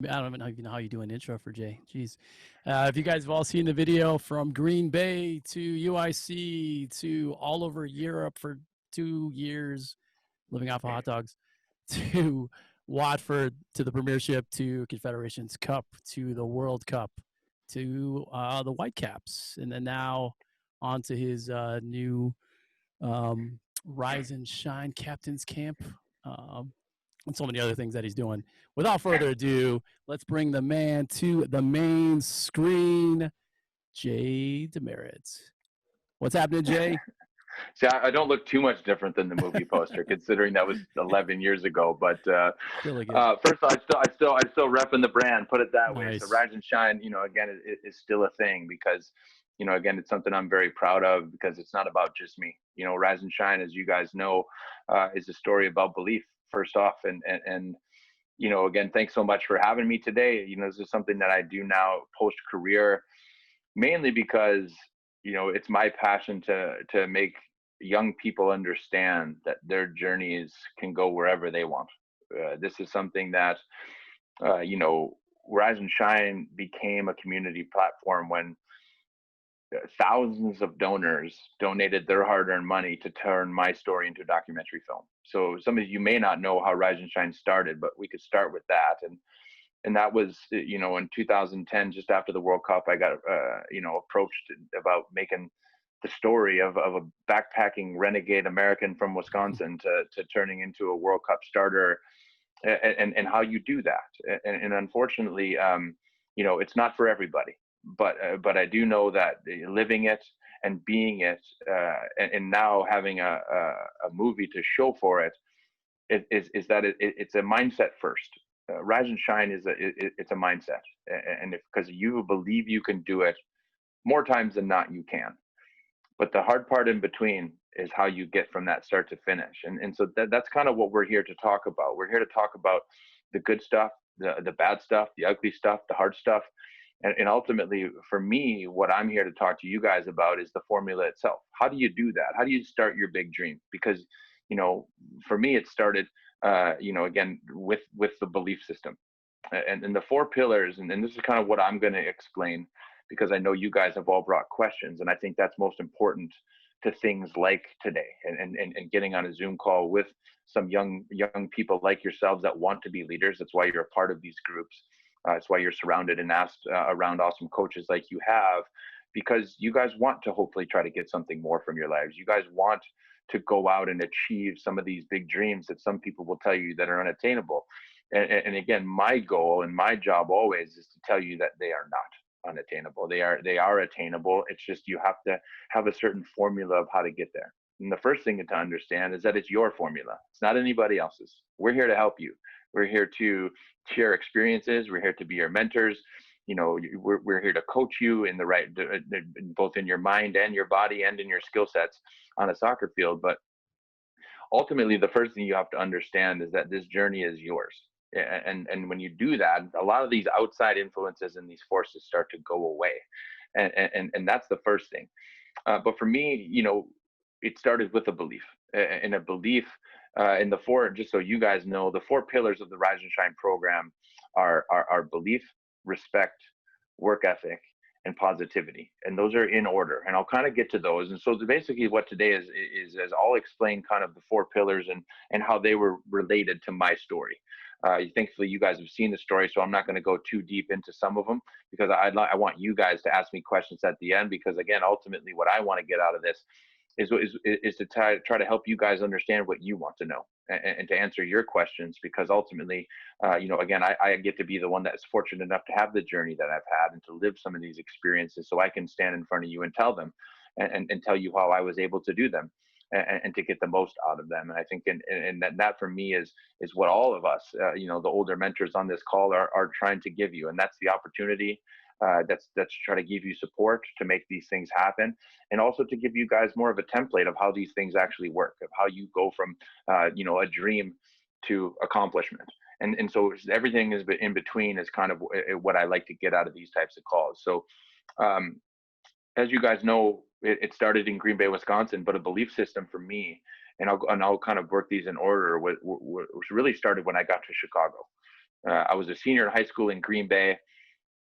I don't even know how you do an intro for Jay. Jeez. If you guys have all seen the video from Green Bay to UIC to all over Europe for 2 years, living off of hot dogs, to Watford, to the Premiership, to Confederations Cup, to the World Cup, to the Whitecaps, and then now on to his new Rise and Shine Captain's Camp, and so many other things that he's doing. Without further ado, let's bring the man to the main screen, Jay DeMerit. What's happening, Jay? See, I don't look too much different than the movie poster, considering that was 11 years ago. But Really good. first of all, I still repping the brand. Put it that way. Nice. So Rise and Shine, again, is still a thing because, again, it's something I'm very proud of because it's not about just me. Rise and Shine, as you guys know, is a story about belief. First off, and again, thanks so much for having me today. This is something that I do now post career, mainly because it's my passion to make young people understand that their journeys can go wherever they want. This is something that Rise and Shine became a community platform when thousands of donors donated their hard-earned money to turn my story into a documentary film. So some of you may not know how Rise and Shine started, but we could start with that. And that was, in 2010, just after the World Cup, I got, approached about making the story of a backpacking renegade American from Wisconsin to turning into a World Cup starter, and how you do that. And unfortunately, it's not for everybody. But I do know that living it and being it, and now having a movie to show for it, is that it's a mindset first. Rise and Shine it's a mindset, and because you believe you can do it, more times than not you can. But the hard part in between is how you get from that start to finish, and so that's kind of what we're here to talk about. We're here to talk about the good stuff, the bad stuff, the ugly stuff, the hard stuff. And ultimately, for me, what I'm here to talk to you guys about is the formula itself. How do you do that? How do you start your big dream? Because, for me, it started, again, with the belief system. And the 4 pillars, and this is kind of what I'm going to explain, because I know you guys have all brought questions. And I think that's most important to things like today and getting on a Zoom call with some young people like yourselves that want to be leaders. That's why you're a part of these groups. That's why you're surrounded and asked around awesome coaches like you have, because you guys want to hopefully try to get something more from your lives. You guys want to go out and achieve some of these big dreams that some people will tell you that are unattainable. And again, my goal and my job always is to tell you that they are not unattainable. They are attainable. It's just you have to have a certain formula of how to get there. And the first thing to understand is that it's your formula. It's not anybody else's. We're here to help you. We're here to share experiences. We're here to be your mentors. We're here to coach you in the right, both in your mind and your body and in your skill sets on a soccer field. But ultimately, the first thing you have to understand is that this journey is yours. And when you do that, a lot of these outside influences and these forces start to go away. And that's the first thing. But for me, it started with a belief, and a belief in the 4, just so you guys know, the 4 pillars of the Rise and Shine program are belief, respect, work ethic, and positivity. And those are in order. And I'll kind of get to those. And so basically what today is I'll explain kind of the 4 pillars and how they were related to my story. Thankfully, you guys have seen the story, so I'm not going to go too deep into some of them, because I want you guys to ask me questions at the end, because again, ultimately what I want to get out of this is to try to help you guys understand what you want to know and to answer your questions, because ultimately, again, I get to be the one that's fortunate enough to have the journey that I've had and to live some of these experiences, so I can stand in front of you and tell them and tell you how I was able to do them and to get the most out of them. And I think and that for me is what all of us, the older mentors on this call are trying to give you, and that's the opportunity. That's try to give you support to make these things happen, and also to give you guys more of a template of how these things actually work, of how you go from a dream to accomplishment. And so everything is in between is kind of what I like to get out of these types of calls. So as you guys know, it started in Green Bay, Wisconsin, but a belief system for me, and I'll kind of work these in order, which really started when I got to Chicago. I was a senior in high school in Green Bay.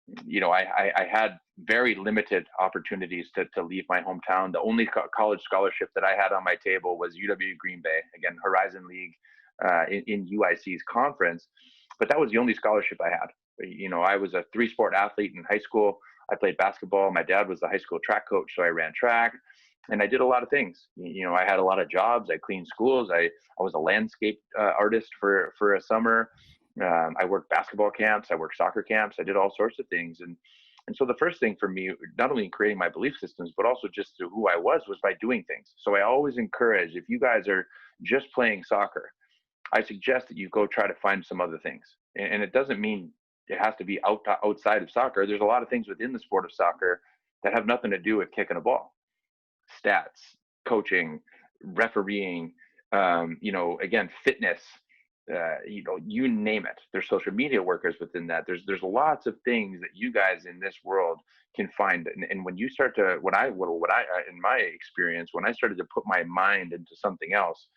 I had very limited opportunities to leave my hometown. The only college scholarship that I had on my table was UW Green Bay, again, Horizon League in UIC's conference. But that was the only scholarship I had. I was a 3-sport athlete in high school. I played basketball. My dad was the high school track coach, so I ran track. And I did a lot of things. I had a lot of jobs. I cleaned schools. I was a landscape artist for a summer. I worked basketball camps. I worked soccer camps. I did all sorts of things. And so the first thing for me, not only in creating my belief systems, but also just to who I was by doing things. So I always encourage, if you guys are just playing soccer, I suggest that you go try to find some other things. And it doesn't mean it has to be outside of soccer. There's a lot of things within the sport of soccer that have nothing to do with kicking a ball. Stats, coaching, refereeing, again, fitness, you name it. There's social media workers within that. There's lots of things that you guys in this world can find. And when you start to, in my experience, when I started to put my mind into something else,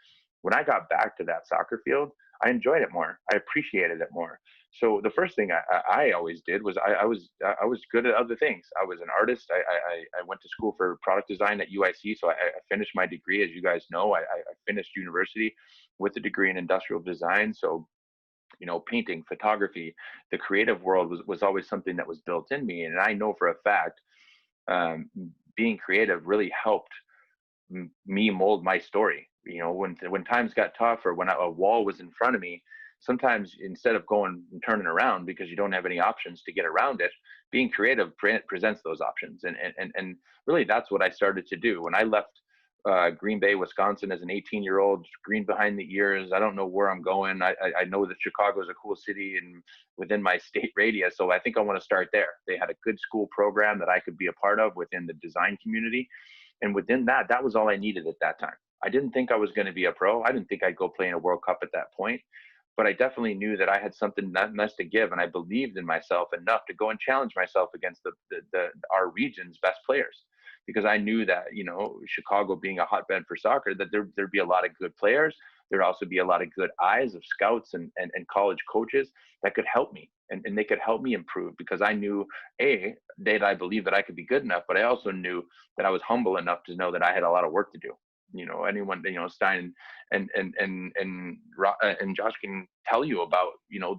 when I got back to that soccer field, I enjoyed it more. I appreciated it more. So the first thing I always did was I was good at other things. I was an artist. I went to school for product design at UIC. So I finished my degree. As you guys know, I finished university with a degree in industrial design. So, painting, photography, the creative world was always something that was built in me. And I know for a fact, being creative really helped me mold my story. When times got tough, or when a wall was in front of me, sometimes instead of going and turning around because you don't have any options to get around it, being creative presents those options. And really, that's what I started to do when I left Green Bay, Wisconsin, as an 18-year-old, green behind the ears. I don't know where I'm going. I know that Chicago is a cool city and within my state radius, so I think I want to start there. They had a good school program that I could be a part of within the design community. And within that was all I needed at that time. I didn't think I was going to be a pro. I didn't think I'd go play in a World Cup at that point, but I definitely knew that I had something nice to give, and I believed in myself enough to go and challenge myself against our region's best players, because I knew that, Chicago being a hotbed for soccer, that there'd be a lot of good players. There'd also be a lot of good eyes of scouts and college coaches that could help me, and they could help me improve, because I knew that I believed that I could be good enough, but I also knew that I was humble enough to know that I had a lot of work to do. Anyone, Stein and Josh can tell you about,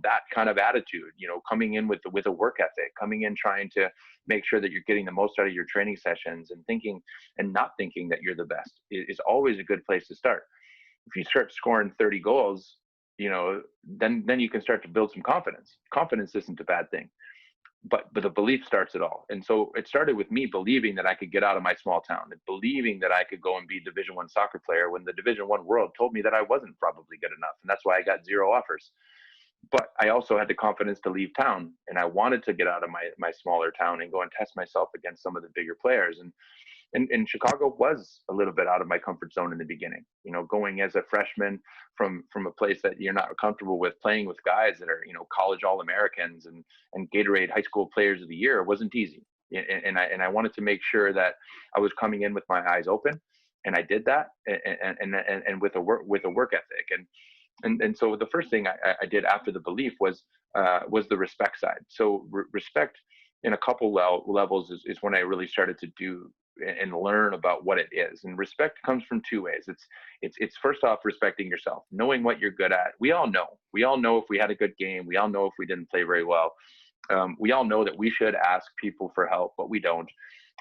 that kind of attitude, coming in with a work ethic, coming in trying to make sure that you're getting the most out of your training sessions, and thinking and not thinking that you're the best is always a good place to start. If you start scoring 30 goals, then you can start to build some confidence. Confidence isn't a bad thing. But the belief starts it all. And so it started with me believing that I could get out of my small town, and believing that I could go and be Division I soccer player when the Division I world told me that I wasn't probably good enough. And that's why I got 0 offers. But I also had the confidence to leave town, and I wanted to get out of my smaller town and go and test myself against some of the bigger players. And Chicago was a little bit out of my comfort zone in the beginning, going as a freshman from a place that you're not comfortable with, playing with guys that are, college All-Americans and Gatorade High School Players of the Year. It wasn't easy. And I wanted to make sure that I was coming in with my eyes open, and I did that, and with a work ethic. And so the first thing I did after the belief was the respect side. So respect in a couple levels is when I really started to do and learn about what it is. And respect comes from 2 ways. It's first off respecting yourself, knowing what you're good at. We all know if we had a good game. We all know if we didn't play very well. We all know that we should ask people for help, but we don't.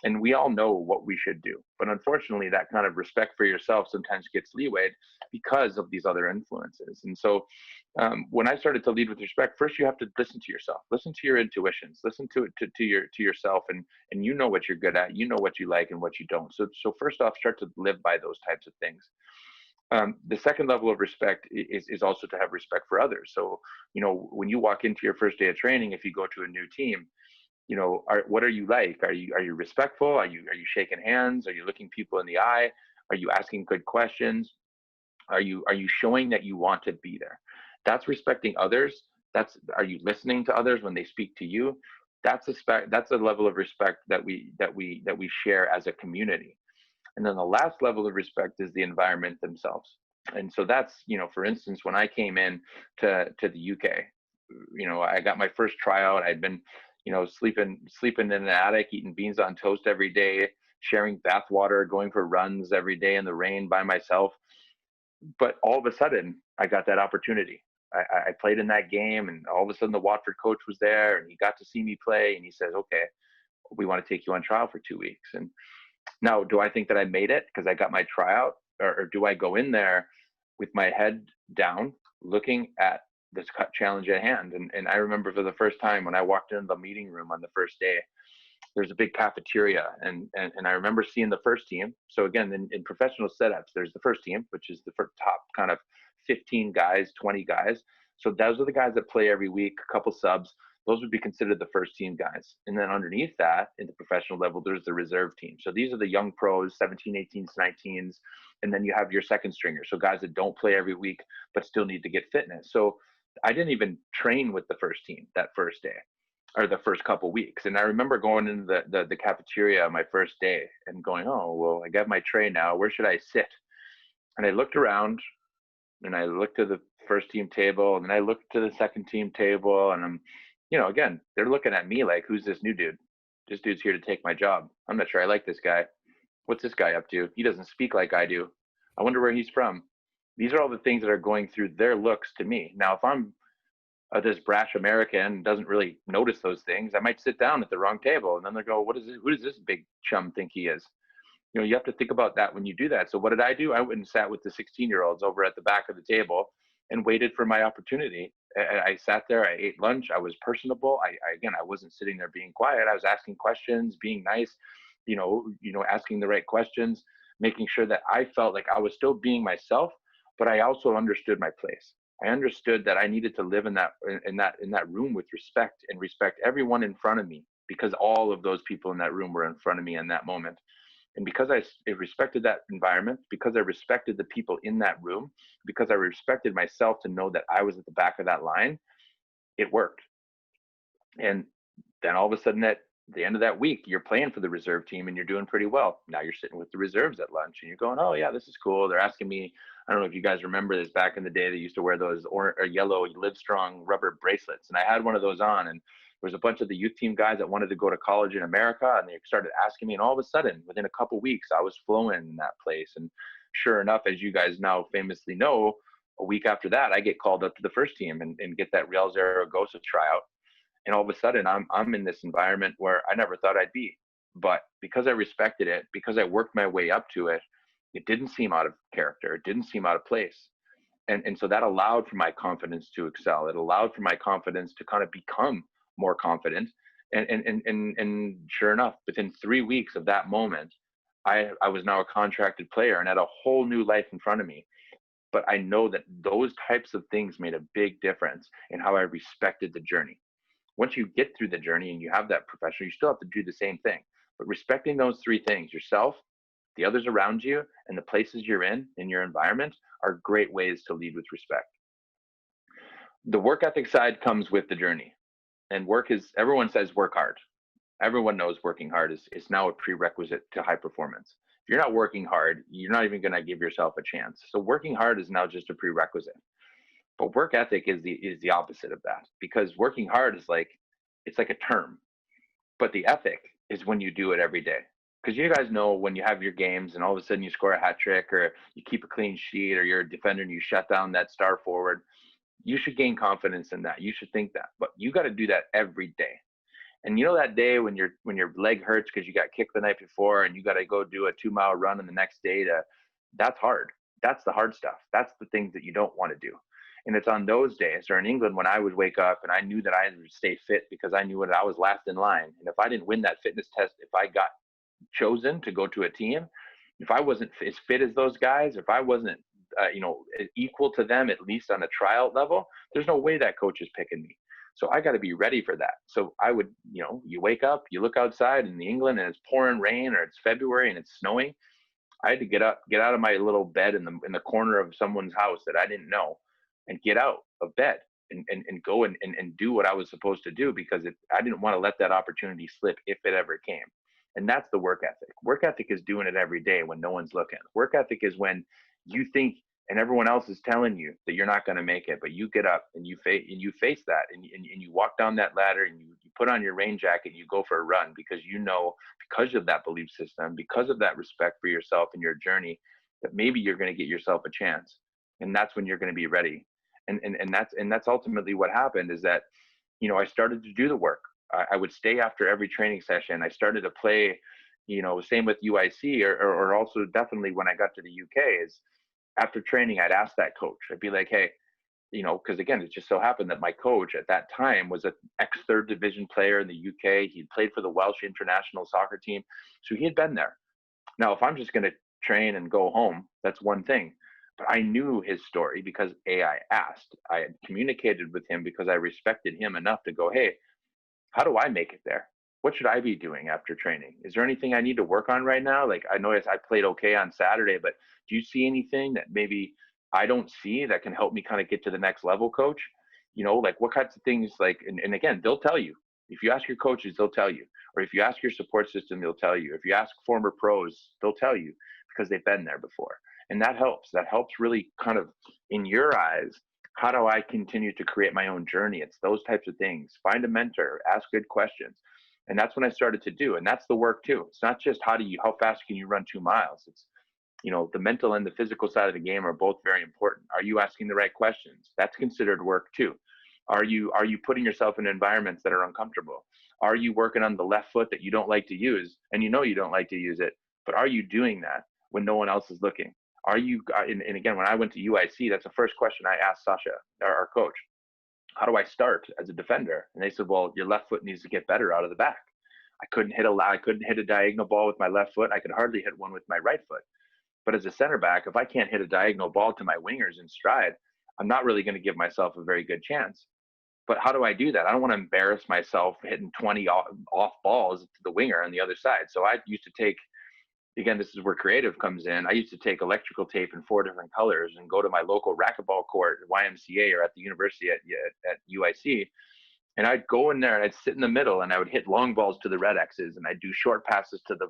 And we all know what we should do. But unfortunately, that kind of respect for yourself sometimes gets leewayed because of these other influences. And so when I started to lead with respect, first you have to listen to yourself, listen to your intuitions, listen to yourself, and you know what you're good at, you know what you like and what you don't. So first off, start to live by those types of things. The second level of respect is also to have respect for others. So, when you walk into your first day of training, if you go to a new team, what are you like? Are you respectful? Are you shaking hands? Are you looking people in the eye? Are you asking good questions? Are you showing that you want to be there? That's respecting others. Are you listening to others when they speak to you? That's a level of respect that we share as a community. And then the last level of respect is the environment themselves. And so that's, for instance, when I came in to the UK, I got my first tryout. I'd been, sleeping in an attic, eating beans on toast every day, sharing bath water, going for runs every day in the rain by myself. But all of a sudden, I got that opportunity. I played in that game, and all of a sudden, the Watford coach was there, and he got to see me play, and he says, "Okay, we want to take you on trial for 2 weeks." And now, do I think that I made it because I got my tryout, or do I go in there with my head down, looking at this challenge at hand? And I remember for the first time when I walked into the meeting room on the first day, there's a big cafeteria, and I remember seeing the first team. So again, in professional setups, there's the first team, which is the top kind of 15 guys, 20 guys. So those are the guys that play every week, a couple subs. Those would be considered the first team guys. And then underneath that, in the professional level, there's the reserve team. So these are the young pros, 17, 18s, 19s. And then you have your second stringers. So guys that don't play every week, but still need to get fitness. So I didn't even train with the first team that first day, or the first couple weeks. And I remember going into the cafeteria my first day and going, oh, well, I got my tray now. Where should I sit? And I looked around, and I looked to the first team table, and then I looked to the second team table, and I'm, again, they're looking at me like, who's this new dude? This dude's here to take my job. I'm not sure I like this guy. What's this guy up to? He doesn't speak like I do. I wonder where he's from. These are all the things that are going through their looks to me. Now, if I'm this brash American doesn't really notice those things, I might sit down at the wrong table, and then they go, what is it? Who does this big chum think he is? You have to think about that when you do that. So what did I do? I went and sat with the 16-year-olds over at the back of the table and waited for my opportunity. I sat there, I ate lunch, I was personable. I wasn't sitting there being quiet. I was asking questions, being nice, asking the right questions, making sure that I felt like I was still being myself, but I also understood my place. I understood that I needed to live in that room with respect, and respect everyone in front of me, because all of those people in that room were in front of me in that moment. And because I respected that environment, because I respected the people in that room, because I respected myself to know that I was at the back of that line, it worked. And then all of a sudden at the end of that week, you're playing for the reserve team and you're doing pretty well. Now you're sitting with the reserves at lunch and you're going, oh yeah, this is cool. They're asking me, I don't know if you guys remember this, back in the day, they used to wear those yellow Livestrong rubber bracelets. And I had one of those on, and there was a bunch of the youth team guys that wanted to go to college in America, and they started asking me, and all of a sudden, within a couple weeks, I was flowing in that place. And sure enough, as you guys now famously know, a week after that, I get called up to the first team and get that Real Zaragoza tryout. And all of a sudden, I'm in this environment where I never thought I'd be. But because I respected it, because I worked my way up to it, it didn't seem out of character. It didn't seem out of place. And so that allowed for my confidence to excel. It allowed for my confidence to kind of become more confident. And sure enough, within 3 weeks of that moment, I was now a contracted player and had a whole new life in front of me. But I know that those types of things made a big difference in how I respected the journey. Once you get through the journey and you have that professional, you still have to do the same thing. But respecting those three things, yourself, the others around you, and the places you're in your environment, are great ways to lead with respect. The work ethic side comes with the journey. And everyone says work hard. Everyone knows working hard is now a prerequisite to high performance. If you're not working hard, you're not even going to give yourself a chance. So working hard is now just a prerequisite. But work ethic is the opposite of that, because working hard is it's like a term, but the ethic is when you do it every day. Because you guys know, when you have your games and all of a sudden you score a hat trick, or you keep a clean sheet, or you're a defender and you shut down that star forward, you should gain confidence in that. You should think that, but you got to do that every day. And that day when your leg hurts because you got kicked the night before, and you got to go do a 2-mile run in the next day, that's hard. That's the hard stuff. That's the things that you don't want to do. And it's on those days, or in England, when I would wake up and I knew that I had to stay fit because I knew that I was last in line. And if I didn't win that fitness test, if I got chosen to go to a team, if I wasn't as fit as those guys, if I wasn't, equal to them, at least on a tryout level, there's no way that coach is picking me. So I got to be ready for that. So I would, you wake up, you look outside in England and it's pouring rain, or it's February and it's snowing. I had to get out of my little bed in the corner of someone's house that I didn't know, and get out of bed and go and do what I was supposed to do, because I didn't want to let that opportunity slip if it ever came. And that's the work ethic. Work ethic is doing it every day when no one's looking. Work ethic is when you think and everyone else is telling you that you're not going to make it, but you get up and you face that, and you walk down that ladder, and you put on your rain jacket and you go for a run, because you know, because of that belief system, because of that respect for yourself and your journey, that maybe you're going to get yourself a chance, and that's when you're going to be ready. And that's ultimately what happened, is that, you know, I started to do the work. I would stay after every training session. I started to play, you know, same with UIC, or also definitely when I got to the UK, is after training, I'd ask that coach, I'd be like, hey, you know, because again, it just so happened that my coach at that time was an ex third division player in the UK. He'd played for the Welsh international soccer team. So he had been there. Now, if I'm just going to train and go home, that's one thing. But I knew his story because I asked. I had communicated with him because I respected him enough to go, hey, how do I make it there? What should I be doing after training? Is there anything I need to work on right now? Like, I noticed I played okay on Saturday, but do you see anything that maybe I don't see that can help me kind of get to the next level, coach? You know, like what kinds of things, like, and again, they'll tell you. If you ask your coaches, they'll tell you. Or if you ask your support system, they'll tell you. If you ask former pros, they'll tell you, because they've been there before. And that helps. That helps really kind of, in your eyes, how do I continue to create my own journey? It's those types of things. Find a mentor, ask good questions. And that's when I started to do. And that's the work too. It's not just how fast can you run 2 miles? It's, you know, the mental and the physical side of the game are both very important. Are you asking the right questions? That's considered work too. Are you putting yourself in environments that are uncomfortable? Are you working on the left foot that you don't like to use, and you know you don't like to use it, but are you doing that when no one else is looking? Are you, and again, when I went to UIC, that's the first question I asked Sasha, our coach. How do I start as a defender? And they said, well, your left foot needs to get better out of the back. I couldn't hit a diagonal ball with my left foot. I could hardly hit one with my right foot. But as a center back, if I can't hit a diagonal ball to my wingers in stride, I'm not really going to give myself a very good chance. But how do I do that? I don't want to embarrass myself hitting 20 off balls to the winger on the other side. So I used to take, again, this is where creative comes in. I used to take electrical tape in 4 different colors and go to my local racquetball court at YMCA or at the university at UIC. And I'd go in there and I'd sit in the middle and I would hit long balls to the red X's, and I'd do short passes to the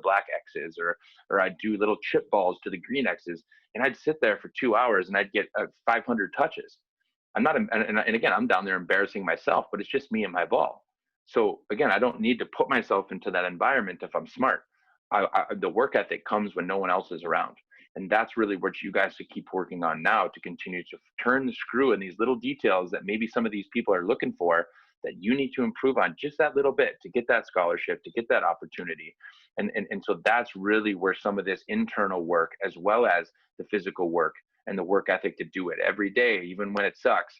black X's, or I'd do little chip balls to the green X's. And I'd sit there for 2 hours and I'd get 500 touches. I'm not, and again, I'm down there embarrassing myself, but it's just me and my ball. So again, I don't need to put myself into that environment if I'm smart. The work ethic comes when no one else is around. And that's really what you guys should keep working on now, to continue to turn the screw in these little details that maybe some of these people are looking for, that you need to improve on just that little bit to get that scholarship, to get that opportunity. And so that's really where some of this internal work, as well as the physical work and the work ethic to do it every day, even when it sucks.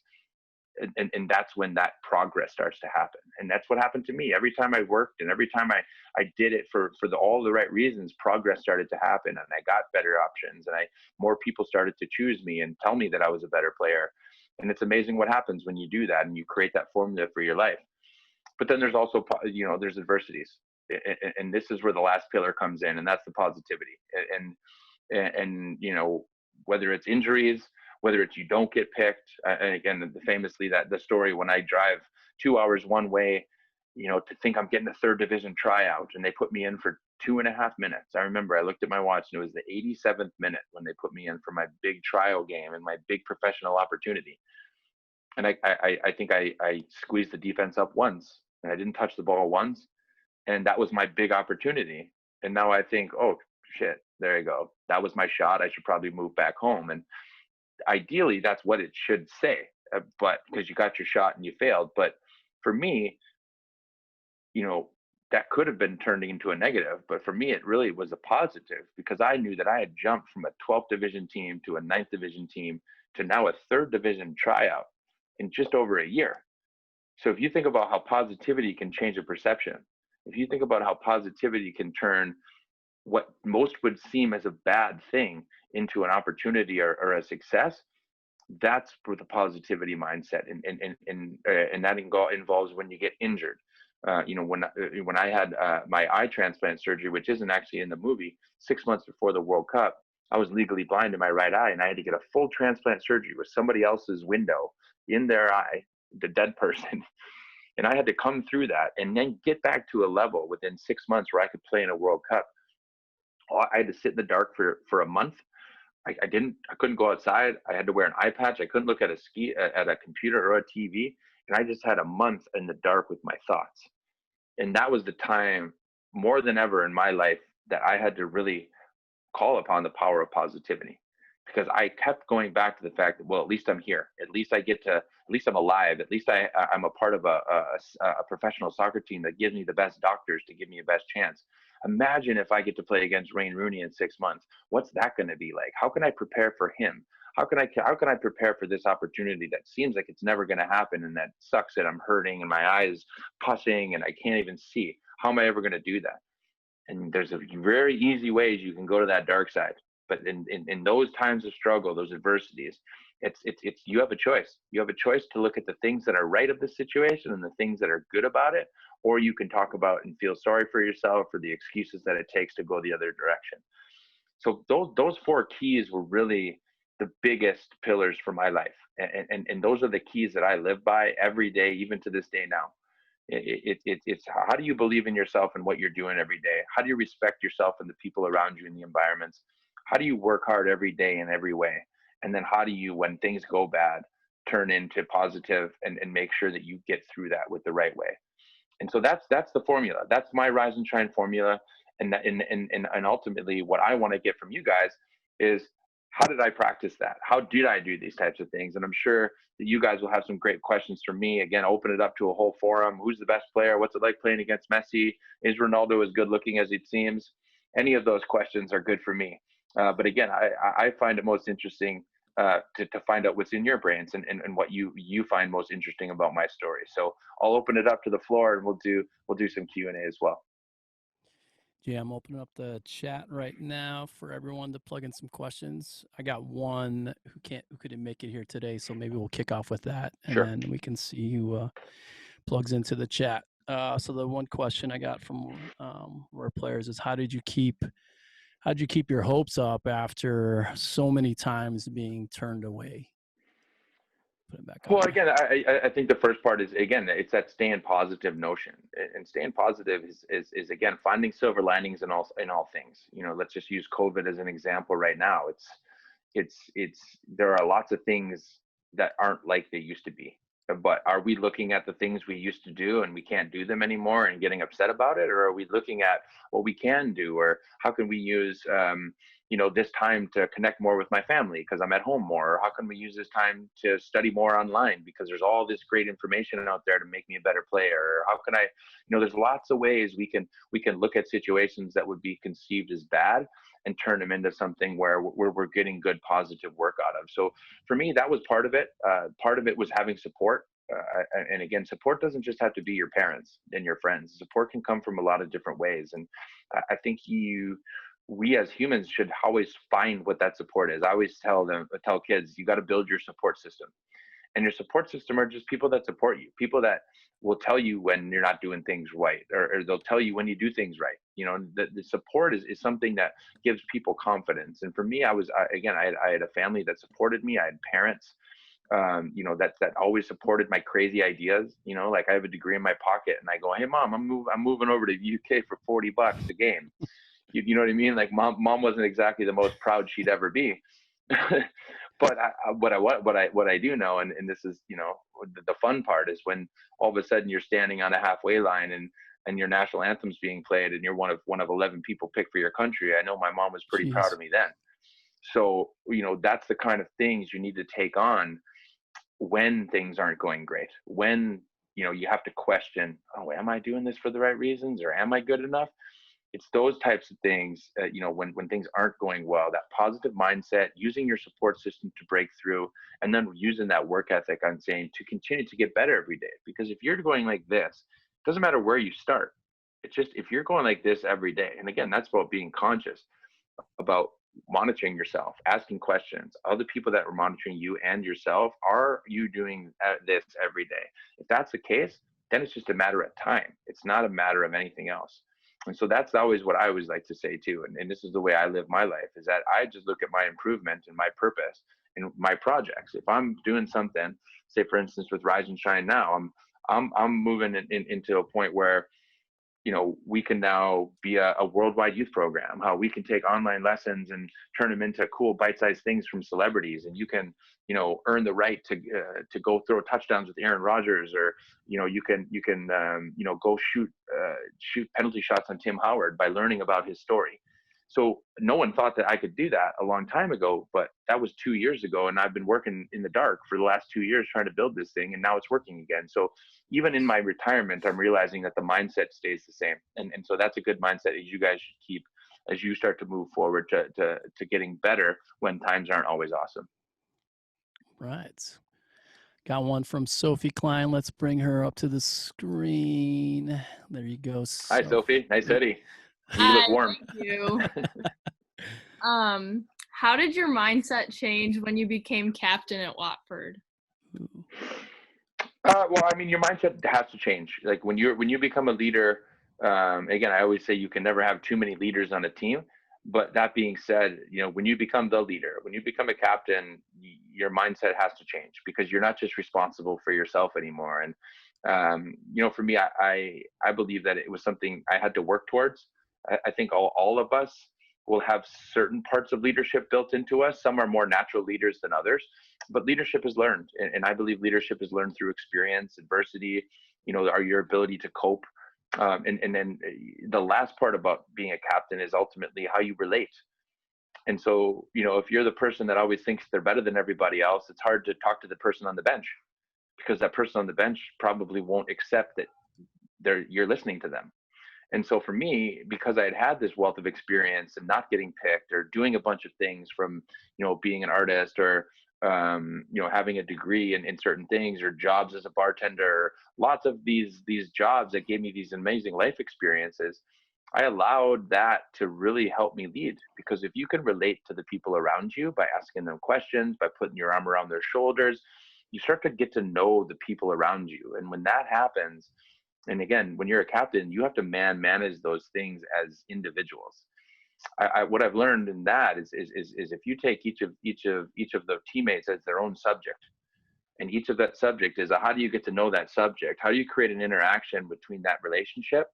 And that's when that progress starts to happen. And that's what happened to me. Every time I worked and every time I did it for all the right reasons, progress started to happen, and I got better options, and more people started to choose me and tell me that I was a better player. And it's amazing what happens when you do that and you create that formula for your life. But then there's also, you know, there's adversities. And this is where the last pillar comes in, and that's the positivity. And you know, whether it's injuries, whether it's you don't get picked, and again, famously, that the story when I drive 2 hours one way, you know, to think I'm getting a 3rd division tryout, and they put me in for 2.5 minutes. I remember I looked at my watch and it was the 87th minute when they put me in for my big trial game and my big professional opportunity. And I think I squeezed the defense up once, and I didn't touch the ball once, and that was my big opportunity. And now I think, oh shit, there you go. That was my shot. I should probably move back home. And ideally that's what it should say, but because you got your shot and you failed. But for me, you know, that could have been turning into a negative, but for me it really was a positive, because I knew that I had jumped from a 12th division team to a 9th division team to now a 3rd division tryout in just over a year. So if you think about how positivity can change a perception, if you think about how positivity can turn what most would seem as a bad thing into an opportunity or a success, that's for the positivity mindset. And that involves when you get injured. You know, when I had my eye transplant surgery, which isn't actually in the movie, 6 months before the World Cup, I was legally blind in my right eye, and I had to get a full transplant surgery with somebody else's window in their eye, the dead person. And I had to come through that and then get back to a level within 6 months where I could play in a World Cup. I had to sit in the dark for a month. I couldn't go outside. I had to wear an eye patch. I couldn't look at at a computer or a TV. And I just had a month in the dark with my thoughts. And that was the time more than ever in my life that I had to really call upon the power of positivity, because I kept going back to the fact that, well, at least I'm here. At least I get to, at least I'm alive. At least I'm a part of a professional soccer team that gives me the best doctors to give me a best chance. Imagine if I get to play against Wayne Rooney in 6 months. What's that going to be like? How can I prepare for him? How can I prepare for this opportunity that seems like it's never going to happen, and that sucks that I'm hurting and my eyes pussing and I can't even see? How am I ever going to do that? And there's a very easy ways you can go to that dark side. But in those times of struggle, those adversities, it's you have a choice. You have a choice to look at the things that are right of the situation and the things that are good about it, or you can talk about and feel sorry for yourself for the excuses that it takes to go the other direction. So those four keys were really the biggest pillars for my life, and those are the keys that I live by every day, even to this day now. It's how do you believe in yourself and what you're doing every day? How do you respect yourself and the people around you and the environments? How do you work hard every day in every way? And then how do you, when things go bad, turn into positive and make sure that you get through that with the right way? And so that's the formula. That's my rise and shine formula. And ultimately what I want to get from you guys is, how did I practice that? How did I do these types of things? And I'm sure that you guys will have some great questions for me. Again, open it up to a whole forum. Who's the best player? What's it like playing against Messi? Is Ronaldo as good looking as it seems? Any of those questions are good for me. But again, I find it most interesting to find out what's in your brains and what you find most interesting about my story. So I'll open it up to the floor, and we'll do some Q&A as well. Yeah, I'm opening up the chat right now for everyone to plug in some questions. I got one who couldn't make it here today, so maybe we'll kick off with that, and Sure. then we can see who plugs into the chat. So the one question I got from our players is, how did you keep your hopes up after so many times being turned away? Put it back on. Well, again, I think the first part is, again, it's that staying positive notion, and staying positive is again finding silver linings in all things. You know, let's just use COVID as an example right now. It's there are lots of things that aren't like they used to be. But are we looking at the things we used to do and we can't do them anymore and getting upset about it, or are we looking at what we can do, or how can we use this time to connect more with my family because I'm at home more? Or how can we use this time to study more online because there's all this great information out there to make me a better player? Or how can I, there's lots of ways we can look at situations that would be conceived as bad and turn them into something where we're getting good positive work out of. So for me, that was part of it. Part of it was having support. And again, support doesn't just have to be your parents and your friends. Support can come from a lot of different ways. And I think we as humans should always find what that support is. I always tell kids, you got to build your support system. And your support system are just people that support you, people that will tell you when you're not doing things right, or they'll tell you when you do things right. The support is something that gives people confidence. And for me, I had a family that supported me. I had parents, that always supported my crazy ideas. Like I have a degree in my pocket and I go, hey mom, I'm moving over to the UK for $40 a game. You know what I mean? Like mom wasn't exactly the most proud she'd ever be. But what I do know, and this is, the fun part is when all of a sudden you're standing on a halfway line and your national anthem's being played and you're one of 11 people picked for your country. I know my mom was pretty proud of me then. So, that's the kind of things you need to take on when things aren't going great, when, you have to question, oh, am I doing this for the right reasons, or am I good enough? It's those types of things, when things aren't going well, that positive mindset, using your support system to break through, and then using that work ethic, I'm saying, to continue to get better every day. Because if you're going like this, it doesn't matter where you start. It's just, if you're going like this every day, and again, that's about being conscious about monitoring yourself, asking questions. Other people that are monitoring you and yourself, are you doing this every day? If that's the case, then it's just a matter of time. It's not a matter of anything else. And so that's always what I always like to say too. And this is the way I live my life, is that I just look at my improvement and my purpose in my projects. If I'm doing something, say for instance with Rise and Shine now, I'm moving into a point where we can now be a worldwide youth program, how we can take online lessons and turn them into cool bite-sized things from celebrities. And you can, earn the right to go throw touchdowns with Aaron Rodgers, or, you can, go shoot penalty shots on Tim Howard by learning about his story. So no one thought that I could do that a long time ago, but that was 2 years ago. And I've been working in the dark for the last 2 years trying to build this thing, and now it's working again. So even in my retirement, I'm realizing that the mindset stays the same. And so that's a good mindset as you guys should keep as you start to move forward to getting better when times aren't always awesome. Right. Got one from Sophie Klein. Let's bring her up to the screen. There you go. Hi, Sophie. Nice hoodie. You look warm. Thank you. How did your mindset change when you became captain at Watford? Well, I mean, your mindset has to change. Like when you become a leader, again, I always say you can never have too many leaders on a team. But that being said, when you become the leader, when you become a captain, your mindset has to change, because you're not just responsible for yourself anymore. And, for me, I believe that it was something I had to work towards. I think all of us will have certain parts of leadership built into us. Some are more natural leaders than others, but leadership is learned. And I believe leadership is learned through experience, adversity, your ability to cope. And then the last part about being a captain is ultimately how you relate. And so, if you're the person that always thinks they're better than everybody else, it's hard to talk to the person on the bench, because that person on the bench probably won't accept that you're listening to them. And so for me, because I had this wealth of experience and not getting picked or doing a bunch of things from, being an artist or, having a degree in certain things, or jobs as a bartender, lots of these jobs that gave me these amazing life experiences, I allowed that to really help me lead. Because if you can relate to the people around you by asking them questions, by putting your arm around their shoulders, you start to get to know the people around you. And when that happens, and again, when you're a captain, you have to manage those things as individuals. What I've learned in that is if you take each of the teammates as their own subject, and each of that subject is how do you get to know that subject? How do you create an interaction between that relationship?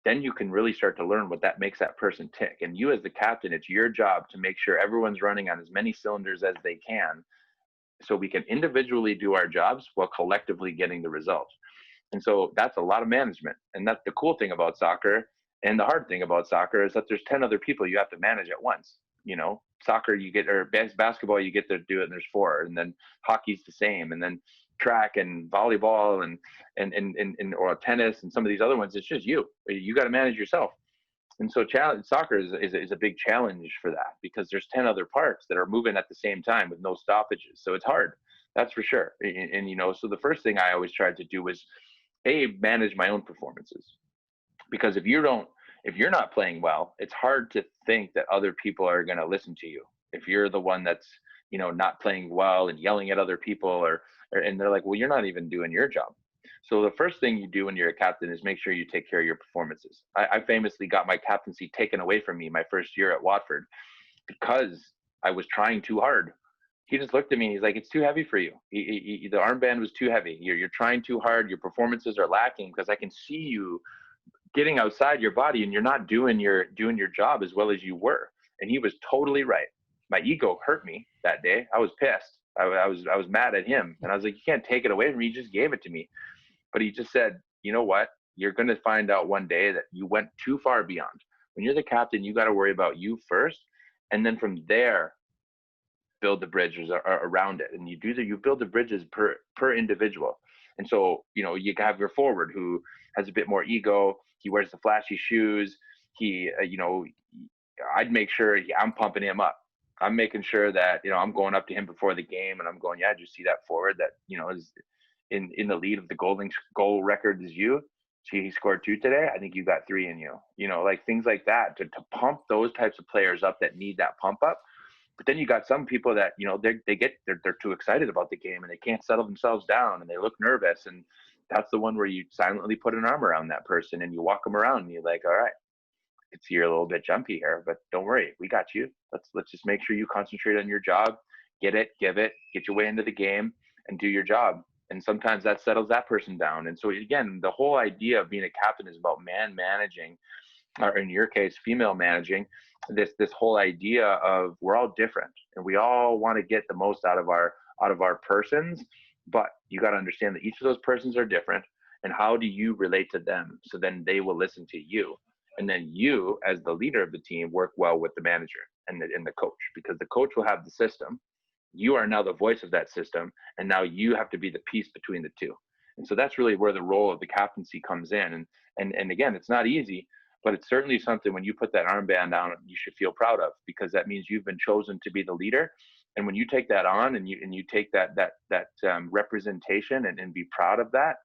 Then you can really start to learn what that makes that person tick. And you as the captain, it's your job to make sure everyone's running on as many cylinders as they can, so we can individually do our jobs while collectively getting the results. And so that's a lot of management. And that's the cool thing about soccer. And the hard thing about soccer is that there's 10 other people you have to manage at once. Soccer, or basketball, you get to do it and there's 4. And then hockey's the same. And then track and volleyball and or tennis and some of these other ones, it's just you got to manage yourself. And so soccer is a big challenge for that, because there's 10 other parts that are moving at the same time with no stoppages. So it's hard, that's for sure. And so the first thing I always tried to do was manage my own performances, because if you're not playing well, it's hard to think that other people are going to listen to you. If you're the one that's not playing well and yelling at other people, and they're like, well, you're not even doing your job. So the first thing you do when you're a captain is make sure you take care of your performances. I famously got my captaincy taken away from me my first year at Watford because I was trying too hard. He just looked at me and he's like, it's too heavy for you. The armband was too heavy. You're trying too hard. Your performances are lacking because I can see you getting outside your body and you're not doing your job as well as you were. And he was totally right. My ego hurt me that day. I was pissed. I was mad at him. And I was like, you can't take it away from me. He just gave it to me. But he just said, you know what? You're going to find out one day that you went too far beyond. When you're the captain, you got to worry about you first. And then from there, build the bridges around it. And you build the bridges per individual. And so, you have your forward who has a bit more ego. He wears the flashy shoes. I'd make sure I'm pumping him up. I'm making sure that, I'm going up to him before the game and I'm going, yeah, did you see that forward that, is in the lead of the goal record as you? See, he scored 2 today. I think you got 3 in you, like things like that to pump those types of players up that need that pump up. But then you got some people that, they're too excited about the game and they can't settle themselves down and they look nervous. And that's the one where you silently put an arm around that person and you walk them around and you're like, all right, I can see you're a little bit jumpy here, but don't worry, we got you. Let's just make sure you concentrate on your job, get it, give it, get your way into the game and do your job. And sometimes that settles that person down. And so again, the whole idea of being a captain is about man managing, or in your case, female managing, this whole idea of we're all different and we all want to get the most out of our persons, but you got to understand that each of those persons are different, and how do you relate to them so then they will listen to you, and then you as the leader of the team work well with the manager and the coach, because the coach will have the system, you are now the voice of that system, and now you have to be the piece between the two. And so that's really where the role of the captaincy comes in. And again, it's not easy, but it's certainly something when you put that armband on, you should feel proud of, because that means you've been chosen to be the leader. And when you take that on and you take that representation and be proud of that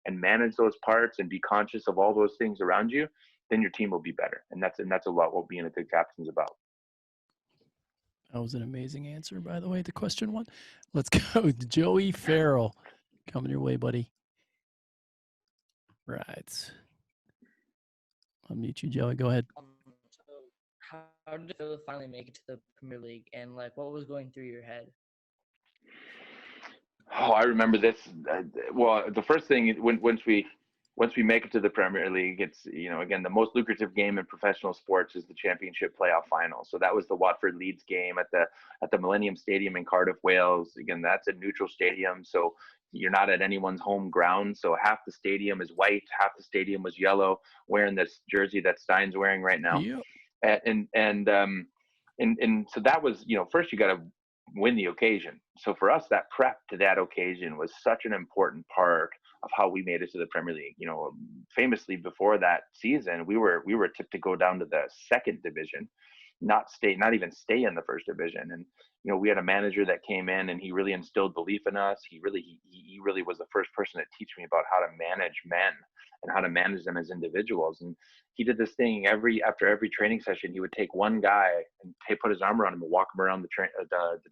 and manage those parts and be conscious of all those things around you, then your team will be better. And that's a lot what being a good captain is about. That was an amazing answer, by the way, to question one. Let's go. Joey Farrell, coming your way, buddy. Right. I'll mute you, Joey. Go ahead. So how did it feel to finally make it to the Premier League, and like what was going through your head? Oh, I remember this. Well, the first thing once we make it to the Premier League, it's, you know, again, the most lucrative game in professional sports is the Championship playoff final. So that was the Watford Leeds game at the Millennium Stadium in Cardiff, Wales. Again, that's a neutral stadium, so you're not at anyone's home ground. So half the stadium is white, half the stadium was yellow, wearing this jersey that Stein's wearing right now. Yep. And so that was, you know, first you got to win the occasion. So for us, that prep to that occasion was such an important part of how we made it to the Premier League. You know, famously before that season, we were tipped to go down to the second division, not even stay in the first division. And you know, we had a manager that came in and he really instilled belief in us. He really was the first person to teach me about how to manage men and how to manage them as individuals. And he did this thing after every training session. He would take one guy and put his arm around him and walk him around the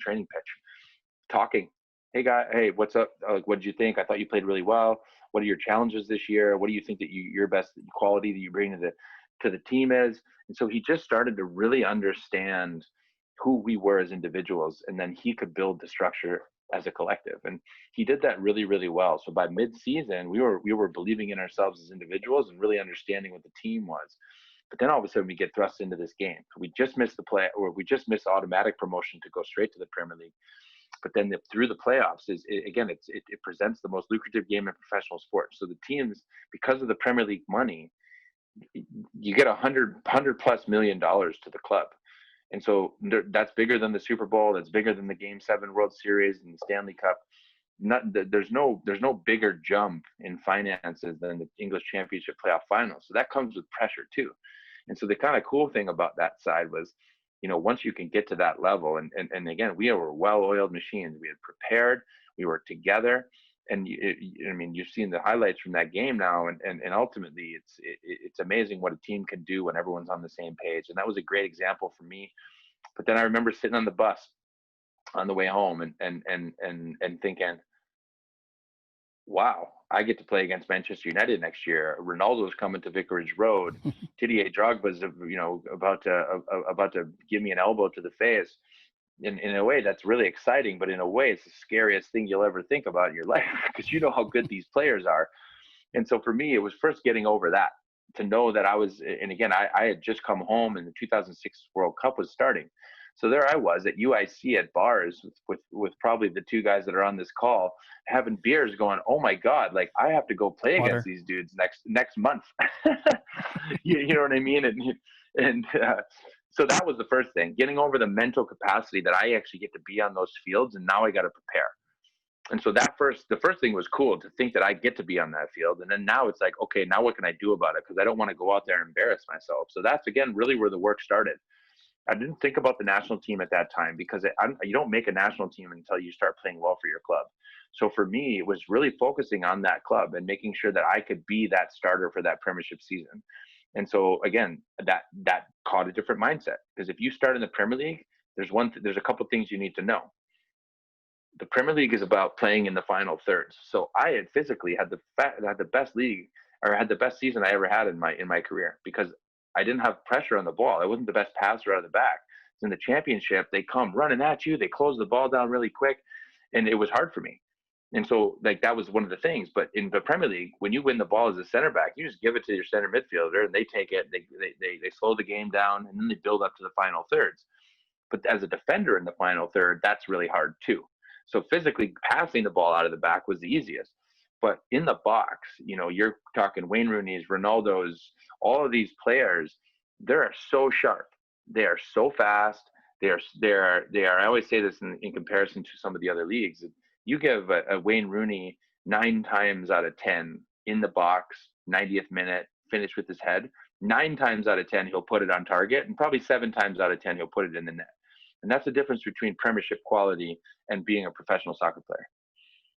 training pitch, talking. Hey guy, hey, what's up? What did you think? I thought you played really well. What are your challenges this year? What do you think that your best quality that you bring to the team is? And so he just started to really understand who we were as individuals, and then he could build the structure as a collective. And he did that really, really well. So by mid-season, we were believing in ourselves as individuals and really understanding what the team was. But then all of a sudden we get thrust into this game. We just missed we just missed automatic promotion to go straight to the Premier League. But then through the playoffs it presents the most lucrative game in professional sports. So the teams, because of the Premier League money, you get $100+ million to the club. And so that's bigger than the Super Bowl. That's bigger than the Game 7 World Series and the Stanley Cup. There's no bigger jump in finances than the English Championship playoff final. So that comes with pressure too. And so the kind of cool thing about that side was, you know, once you can get to that level, and again, we were well-oiled machines. We had prepared, we worked together, and I mean, you've seen the highlights from that game now, and ultimately, it's amazing what a team can do when everyone's on the same page. And that was a great example for me. But then I remember sitting on the bus on the way home and thinking, wow, I get to play against Manchester United next year. Ronaldo's coming to Vicarage Road. Didier Drogba's, you know, about to give me an elbow to the face. In a way, that's really exciting, but in a way, it's the scariest thing you'll ever think about in your life, because you know how good these players are. And so for me, it was first getting over that, to know that I was, and again, I had just come home and the 2006 World Cup was starting. So there I was at UIC at bars with probably the two guys that are on this call, having beers, going, oh my God, like I have to go play against these dudes next month. you know what I mean? And so that was the first thing, getting over the mental capacity that I actually get to be on those fields, and now I got to prepare. And so the first thing was cool to think that I get to be on that field. And then now it's like, okay, now what can I do about it? Because I don't want to go out there and embarrass myself. So that's, again, really where the work started. I didn't think about the national team at that time, because you don't make a national team until you start playing well for your club. So for me, it was really focusing on that club and making sure that I could be that starter for that Premiership season. And so again, that caught a different mindset, because if you start in the Premier League, there's a couple things you need to know. The Premier League is about playing in the final thirds. So I had physically had the best league, or had the best season I ever had in my career, because I didn't have pressure on the ball. I wasn't the best passer out of the back. In the Championship, they come running at you. They close the ball down really quick, and it was hard for me. And so like that was one of the things. But in the Premier League, when you win the ball as a center back, you just give it to your center midfielder and they take it, they slow the game down, and then they build up to the final thirds. But as a defender in the final third, that's really hard too. So physically passing the ball out of the back was the easiest. But in the box, you know, you're talking Wayne Rooney's, Ronaldo's, all of these players, they are so sharp. They are so fast. They are. I always say this in comparison to some of the other leagues. You give a Wayne Rooney 9 times out of 10 in the box, 90th minute, finish with his head. 9 times out of 10, he'll put it on target, and probably 7 times out of 10, he'll put it in the net. And that's the difference between Premiership quality and being a professional soccer player.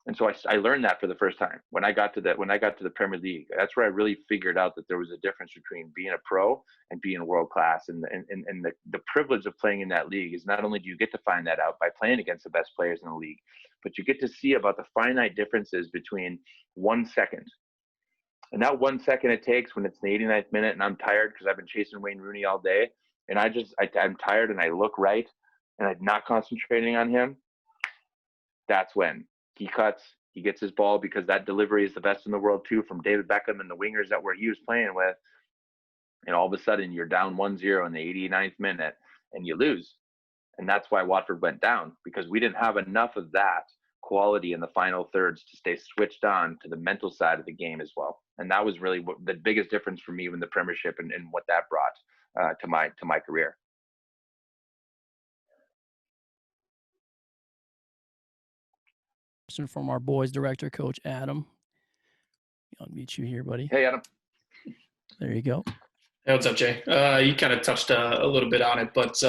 And so I learned that for the first time when I got to the Premier League. That's where I really figured out that there was a difference between being a pro and being world class. And the privilege of playing in that league is not only do you get to find that out by playing against the best players in the league, but you get to see about the finite differences between 1 second. And that 1 second it takes when it's the 89th minute and I'm tired because I've been chasing Wayne Rooney all day, and I'm tired and I look right and I'm not concentrating on him. That's when he cuts, he gets his ball, because that delivery is the best in the world too, from David Beckham and the wingers that he was playing with. And all of a sudden you're down 1-0 in the 89th minute and you lose. And that's why Watford went down, because we didn't have enough of that quality in the final thirds to stay switched on to the mental side of the game as well. And that was really the biggest difference for me in the Premiership and what that brought to my career. From our boys director, Coach Adam. I'll meet you here, buddy. Hey, Adam. There you go. Hey, what's up, Jay? You kind of touched a little bit on it, but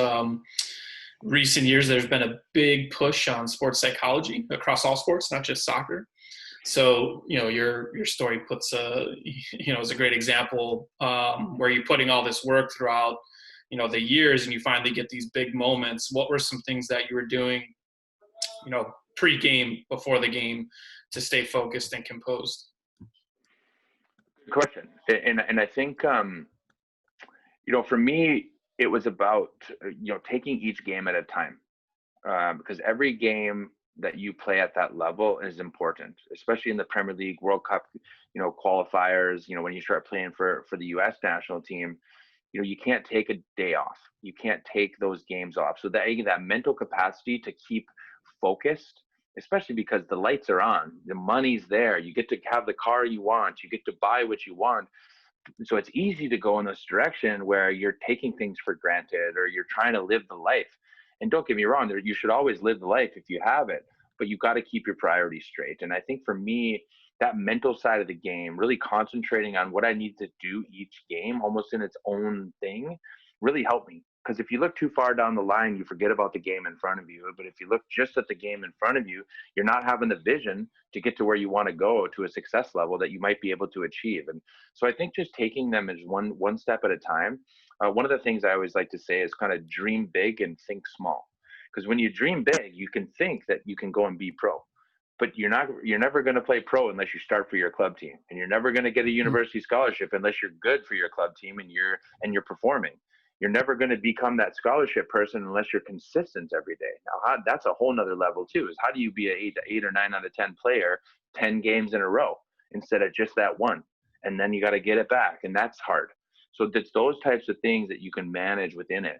recent years there's been a big push on sports psychology across all sports, not just soccer. So, you know, your story puts is a great example where you're putting all this work throughout, you know, the years, and you finally get these big moments. What were some things that you were doing, you know, pre-game, before the game, to stay focused and composed? Good question. And I think, you know, for me, it was about, you know, taking each game at a time, because every game that you play at that level is important, especially in the Premier League, World Cup, you know, qualifiers. You know, when you start playing for the U.S. national team, you know, you can't take a day off. You can't take those games off. So that mental capacity to keep focused, especially because the lights are on, the money's there, you get to have the car you want, you get to buy what you want. So it's easy to go in this direction where you're taking things for granted, or you're trying to live the life. And don't get me wrong, you should always live the life if you have it, but you've got to keep your priorities straight. And I think for me, that mental side of the game, really concentrating on what I need to do each game, almost in its own thing, really helped me. Because if you look too far down the line, you forget about the game in front of you. But if you look just at the game in front of you, you're not having the vision to get to where you want to go, to a success level that you might be able to achieve. And so I think just taking them as one step at a time. One of the things I always like to say is kind of dream big and think small. Because when you dream big, you can think that you can go and be pro. But you're never going to play pro unless you start for your club team. And you're never going to get a university scholarship unless you're good for your club team and you're performing. You're never going to become that scholarship person unless you're consistent every day. Now, that's a whole nother level too, is how do you be an 8 or 9 out of 10 player 10 games in a row instead of just that one? And then you got to get it back. And that's hard. So it's those types of things that you can manage within it.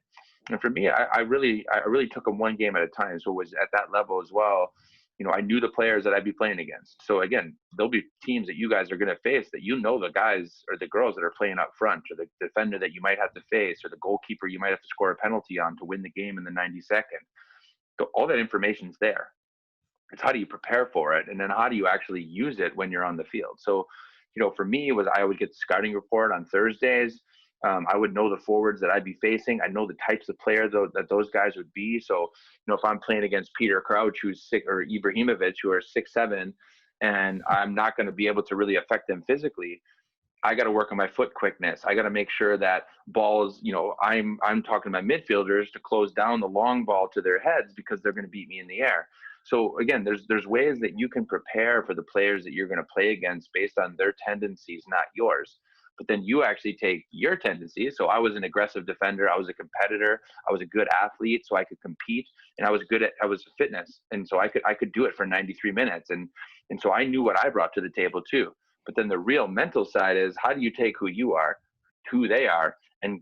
And for me, I really took them one game at a time. So it was at that level as well. You know, I knew the players that I'd be playing against. So again, there'll be teams that you guys are going to face that, you know, the guys or the girls that are playing up front, or the defender that you might have to face, or the goalkeeper you might have to score a penalty on to win the game in the 92nd. So all that information's there. It's how do you prepare for it, and then how do you actually use it when you're on the field. So, you know, for me, I would get the scouting report on Thursdays. I would know the forwards that I'd be facing. I know the types of player that those guys would be. So, you know, if I'm playing against Peter Crouch, who's 6, or Ibrahimovic, who are 6'7", and I'm not going to be able to really affect them physically, I got to work on my foot quickness. I got to make sure that balls, you know, I'm talking to my midfielders to close down the long ball to their heads, because they're going to beat me in the air. So again, there's ways that you can prepare for the players that you're going to play against based on their tendencies, not yours. but then you actually take your tendencies. So I was an aggressive defender. I was a competitor. I was a good athlete, so I could compete, and I was fitness. And so I could do it for 93 minutes. And so I knew what I brought to the table too. But then the real mental side is, how do you take who you are, who they are, and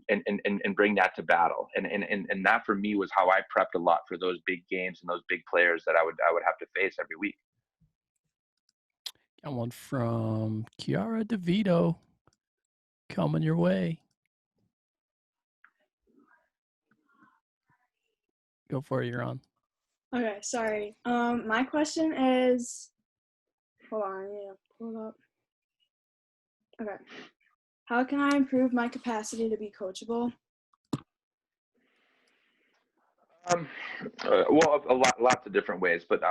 bring that to battle. And that for me was how I prepped a lot for those big games and those big players that I would have to face every week. Got one from Chiara DeVito coming your way. Go for it, you're on. Okay, sorry. My question is, hold on, I need to pull it up. Okay. How can I improve my capacity to be coachable? Well, lots of different ways, but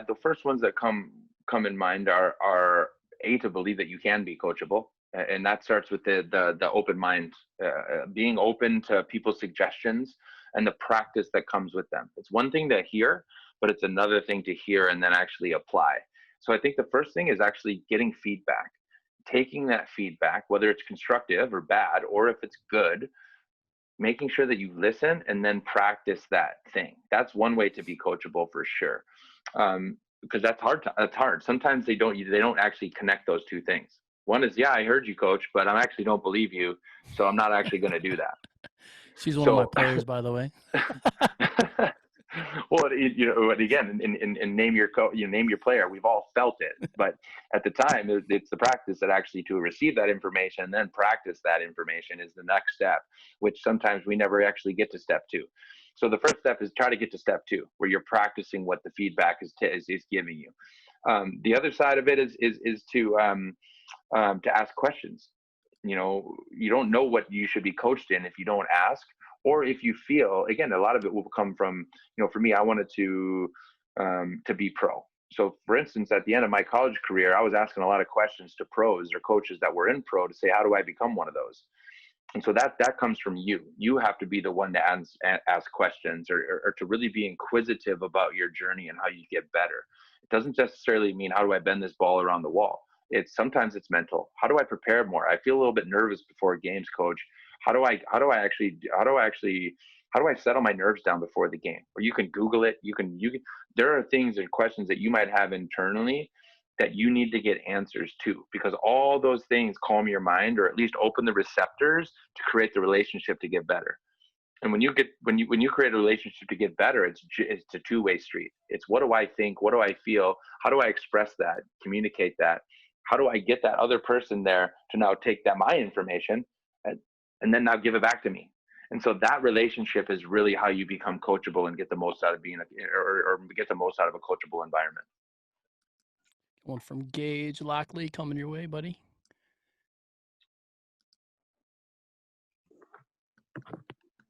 the first ones that come in mind are to believe that you can be coachable, and that starts with the open mind, being open to people's suggestions and the practice that comes with them. It's one thing to hear, but it's another thing to hear and then actually apply. So I think the first thing is actually getting feedback, taking that feedback, whether it's constructive or bad, or if it's good, making sure that you listen and then practice that thing. That's one way to be coachable for sure. Because that's hard. Sometimes they don't actually connect those two things. One is, yeah, I heard you, coach, but I actually don't believe you, so I'm not actually going to do that. She's one of my players, by the way. Well, again, in name your player. We've all felt it, but at the time, it's the practice that actually to receive that information and then practice that information is the next step, which sometimes we never actually get to step 2. So the first step is try to get to step 2, where you're practicing what the feedback is giving you. The other side of it is to ask questions. You don't know what you should be coached in if you don't ask. Or if you feel, again, a lot of it will come from, for me, I wanted to be pro. So for instance, at the end of my college career, I was asking a lot of questions to pros or coaches that were in pro to say, how do I become one of those? And so that comes from you. You have to be the one to ask questions or to really be inquisitive about your journey and how you get better. It doesn't necessarily mean, how do I bend this ball around the wall? Sometimes it's mental. How do I prepare more? I feel a little bit nervous before games, coach. How do I settle my nerves down before the game? Or you can Google it. There are things and questions that you might have internally that you need to get answers to, because all those things calm your mind, or at least open the receptors to create the relationship to get better. And when you create a relationship to get better, it's a two-way street. It's, what do I think? What do I feel? How do I express that? Communicate that? How do I get that other person there to now take my information and then now give it back to me? And so that relationship is really how you become coachable and get the most out of being or get the most out of a coachable environment. One from Gage Lockley coming your way, buddy.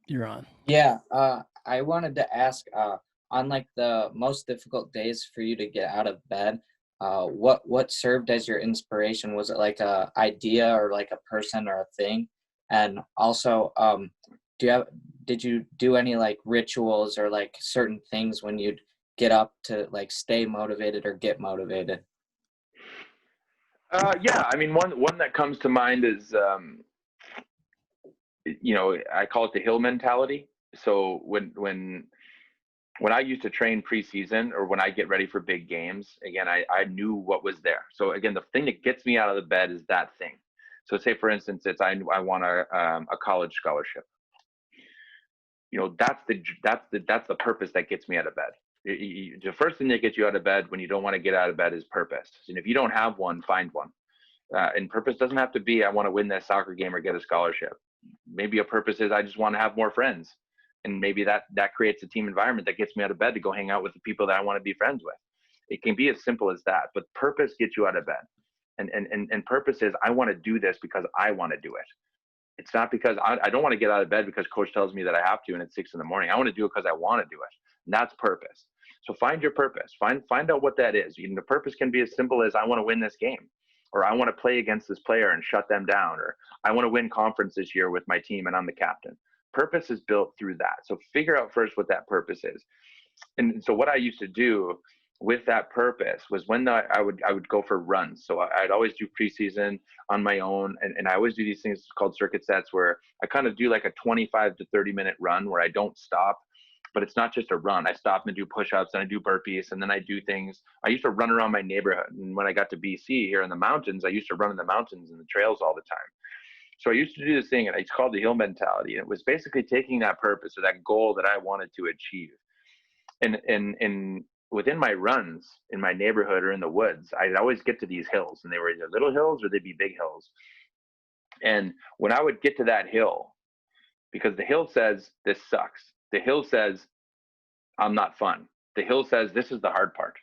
You're on. Yeah, I wanted to ask, on like the most difficult days for you to get out of bed, what served as your inspiration? Was it like a idea or like a person or a thing? And also, did you do any like rituals or like certain things when you'd get up to like stay motivated or get motivated? Yeah, I mean, one that comes to mind is, I call it the hill mentality. So when I used to train preseason, or when I get ready for big games, again, I knew what was there. So again, the thing that gets me out of the bed is that thing. So say, for instance, it's I want a college scholarship. That's the purpose that gets me out of bed. The first thing that gets you out of bed when you don't want to get out of bed is purpose. And if you don't have one, find one. And purpose doesn't have to be, I want to win this soccer game or get a scholarship. Maybe a purpose is, I just want to have more friends. And maybe that creates a team environment that gets me out of bed to go hang out with the people that I want to be friends with. It can be as simple as that, but purpose gets you out of bed. And purpose is, I want to do this because I want to do it. It's not because I don't want to get out of bed because coach tells me that I have to, and it's 6 a.m. I want to do it because I want to do it. And that's purpose. So find your purpose. Find out what that is. The purpose can be as simple as, I want to win this game, or I want to play against this player and shut them down, or I want to win conference this year with my team and I'm the captain. Purpose is built through that. So figure out first what that purpose is. And so what I used to do with that purpose was when I would go for runs. So I'd always do preseason on my own, and I always do these things called circuit sets where I kind of do like a 25 to 30-minute run where I don't stop, but it's not just a run. I stop and do push-ups and I do burpees, and then I do things. I used to run around my neighborhood, and when I got to BC here in the mountains, I used to run in the mountains and the trails all the time. So I used to do this thing, and it's called the hill mentality. And it was basically taking that purpose or that goal that I wanted to achieve, and within my runs in my neighborhood or in the woods, I'd always get to these hills, and they were either little hills or they'd be big hills. And when I would get to that hill, because the hill says this sucks, the hill says I'm not fun, the hill says this is the hard part,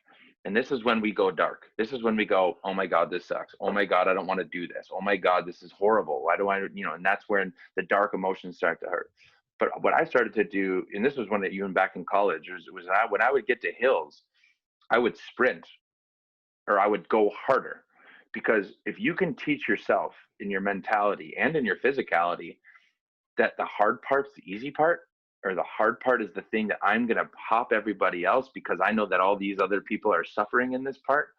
and this is when we go dark. This is when we go, oh my God, this sucks. Oh my God, I don't want to do this. Oh my God, this is horrible. Why do I, and that's when the dark emotions start to hurt. But what I started to do, and this was when even back in college, was when I would get to hills, I would sprint or I would go harder. Because if you can teach yourself in your mentality and in your physicality that the hard part's the easy part, or the hard part is the thing that I'm going to pop everybody else because I know that all these other people are suffering in this part,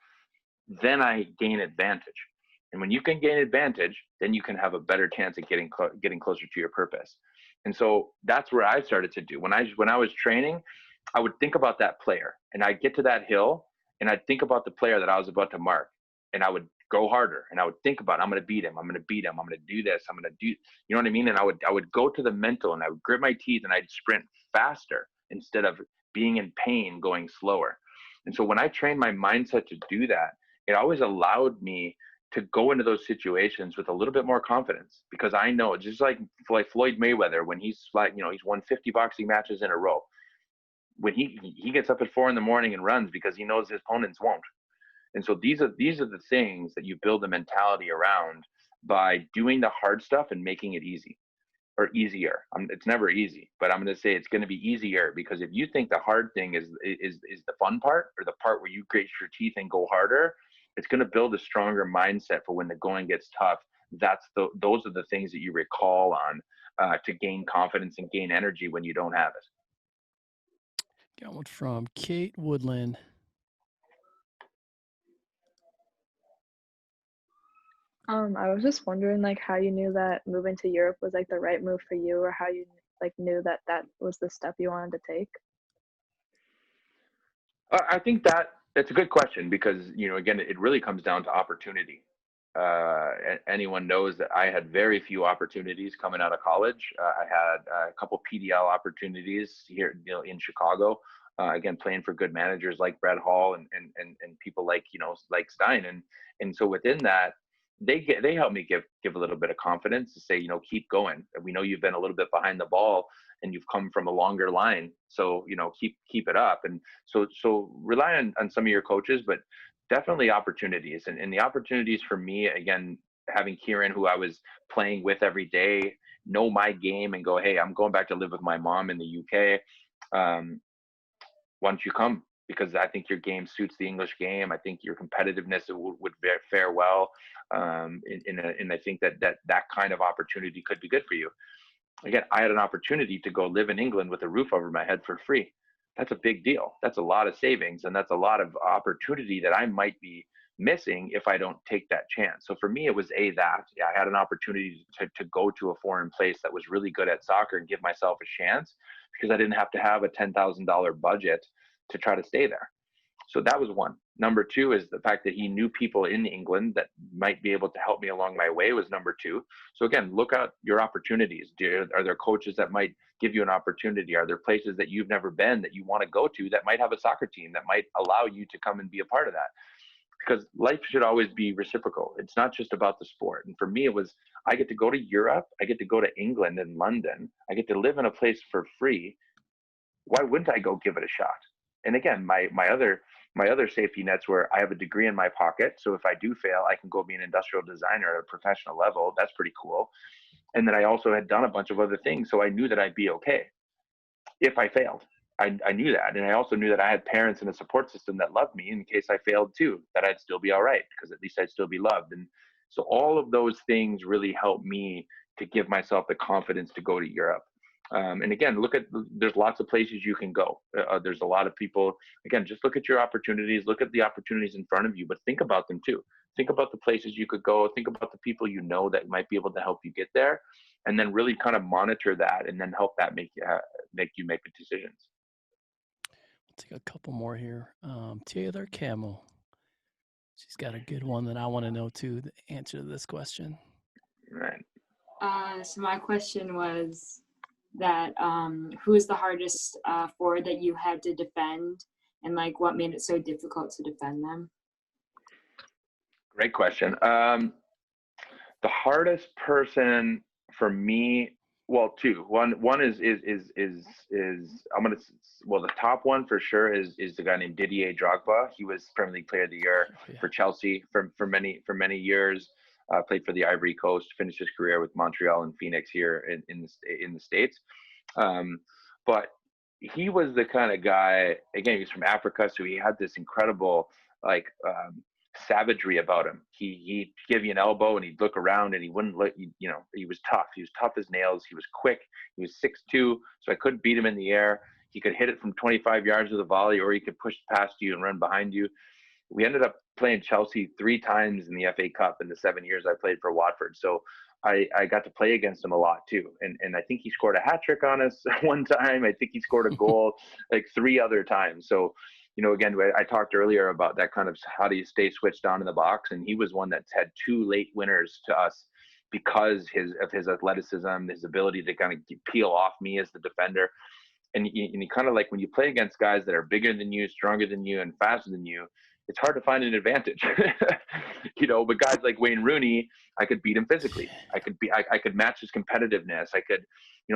then I gain advantage. And when you can gain advantage, then you can have a better chance at getting closer to your purpose. And so that's where I started to do. When I was training, I would think about that player, and I'd get to that hill, and I'd think about the player that I was about to mark, and I would go harder, and I would think about, I'm going to beat him. I'm going to beat him. I'm going to do this. I'm going to do, you know what I mean? And I would go to the mental, and I would grit my teeth, and I'd sprint faster instead of being in pain, going slower. And so when I trained my mindset to do that, it always allowed me to go into those situations with a little bit more confidence, because I know, just like Floyd Mayweather, when he's like, he's won 50 boxing matches in a row. When he gets up at 4 a.m. and runs because he knows his opponents won't. And so these are the things that you build a mentality around by doing the hard stuff and making it easy or easier. It's never easy, but I'm going to say it's going to be easier, because if you think the hard thing is the fun part, or the part where you grit your teeth and go harder, it's going to build a stronger mindset for when the going gets tough. Those are the things that you recall on to gain confidence and gain energy when you don't have it. Got one from Kate Woodland. I was just wondering, like, how you knew that moving to Europe was like the right move for you, or how you like knew that that was the step you wanted to take. I think that's a good question, because again, it really comes down to opportunity. Anyone knows that I had very few opportunities coming out of college. I had a couple PDL opportunities here, in Chicago. Again, playing for good managers like Brett Hall and people like like Stein, and so within that, they help me give a little bit of confidence to say, keep going. We know you've been a little bit behind the ball, and you've come from a longer line, so keep it up. And so rely on some of your coaches, but definitely opportunities. And the opportunities for me, again, having Kieran, who I was playing with every day, know my game and go, hey, I'm going back to live with my mom in the UK. Why don't you come? Because I think your game suits the English game. I think your competitiveness would fare well. And I think that kind of opportunity could be good for you. Again, I had an opportunity to go live in England with a roof over my head for free. That's a big deal. That's a lot of savings, and that's a lot of opportunity that I might be missing if I don't take that chance. So for me, it was I had an opportunity to go to a foreign place that was really good at soccer and give myself a chance, because I didn't have to have a $10,000 budget to try to stay there. So that was one. Number two is the fact that he knew people in England that might be able to help me along my way was number two. So again, look out your opportunities. Are there coaches that might give you an opportunity? Are there places that you've never been that you want to go to that might have a soccer team that might allow you to come and be a part of that? Because life should always be reciprocal. It's not just about the sport. And for me, it was, I get to go to Europe. I get to go to England and London. I get to live in a place for free. Why wouldn't I go give it a shot? And again, my other safety nets were, I have a degree in my pocket. So if I do fail, I can go be an industrial designer at a professional level. That's pretty cool. And then I also had done a bunch of other things. So I knew that I'd be okay if I failed. I knew that. And I also knew that I had parents and a support system that loved me in case I failed too, that I'd still be all right, because at least I'd still be loved. And so all of those things really helped me to give myself the confidence to go to Europe. And again, there's lots of places you can go. There's a lot of people. Again, just look at your opportunities, look at the opportunities in front of you, but think about them too. Think about the places you could go. Think about the people you know that might be able to help you get there, and then really kind of monitor that, and then help that make you make the decisions. I'll take a couple more here. Taylor Camel. She's got a good one that I want to know too, the answer to this question. Right. So my question was that who is the hardest forward that you had to defend, and like what made it so difficult to defend them? Great question. The hardest person for me, well, two. One is I'm gonna, well, the top one for sure is the guy named Didier Drogba. He was Premier League Player of the Year for Chelsea for many years. Played for the Ivory Coast, finished his career with Montreal and Phoenix here in the States. But he was the kind of guy, again, he was from Africa, so he had this incredible savagery about him. He'd give you an elbow and he'd look around and he wouldn't let you, he was tough. He was tough as nails. He was quick. He was 6'2", so I couldn't beat him in the air. He could hit it from 25 yards with a volley, or he could push past you and run behind you. We ended up playing Chelsea 3 times in the FA Cup in the 7 years I played for Watford. So I got to play against him a lot too. And I think he scored a hat trick on us one time. I think he scored a goal like 3 other times. So, again, I talked earlier about that kind of how do you stay switched on in the box. And he was one that's had 2 late winners to us because of his athleticism, his ability to kind of peel off me as the defender. And you kind of like when you play against guys that are bigger than you, stronger than you, and faster than you, it's hard to find an advantage. But guys like Wayne Rooney, I could beat him physically. I could match his competitiveness. I could,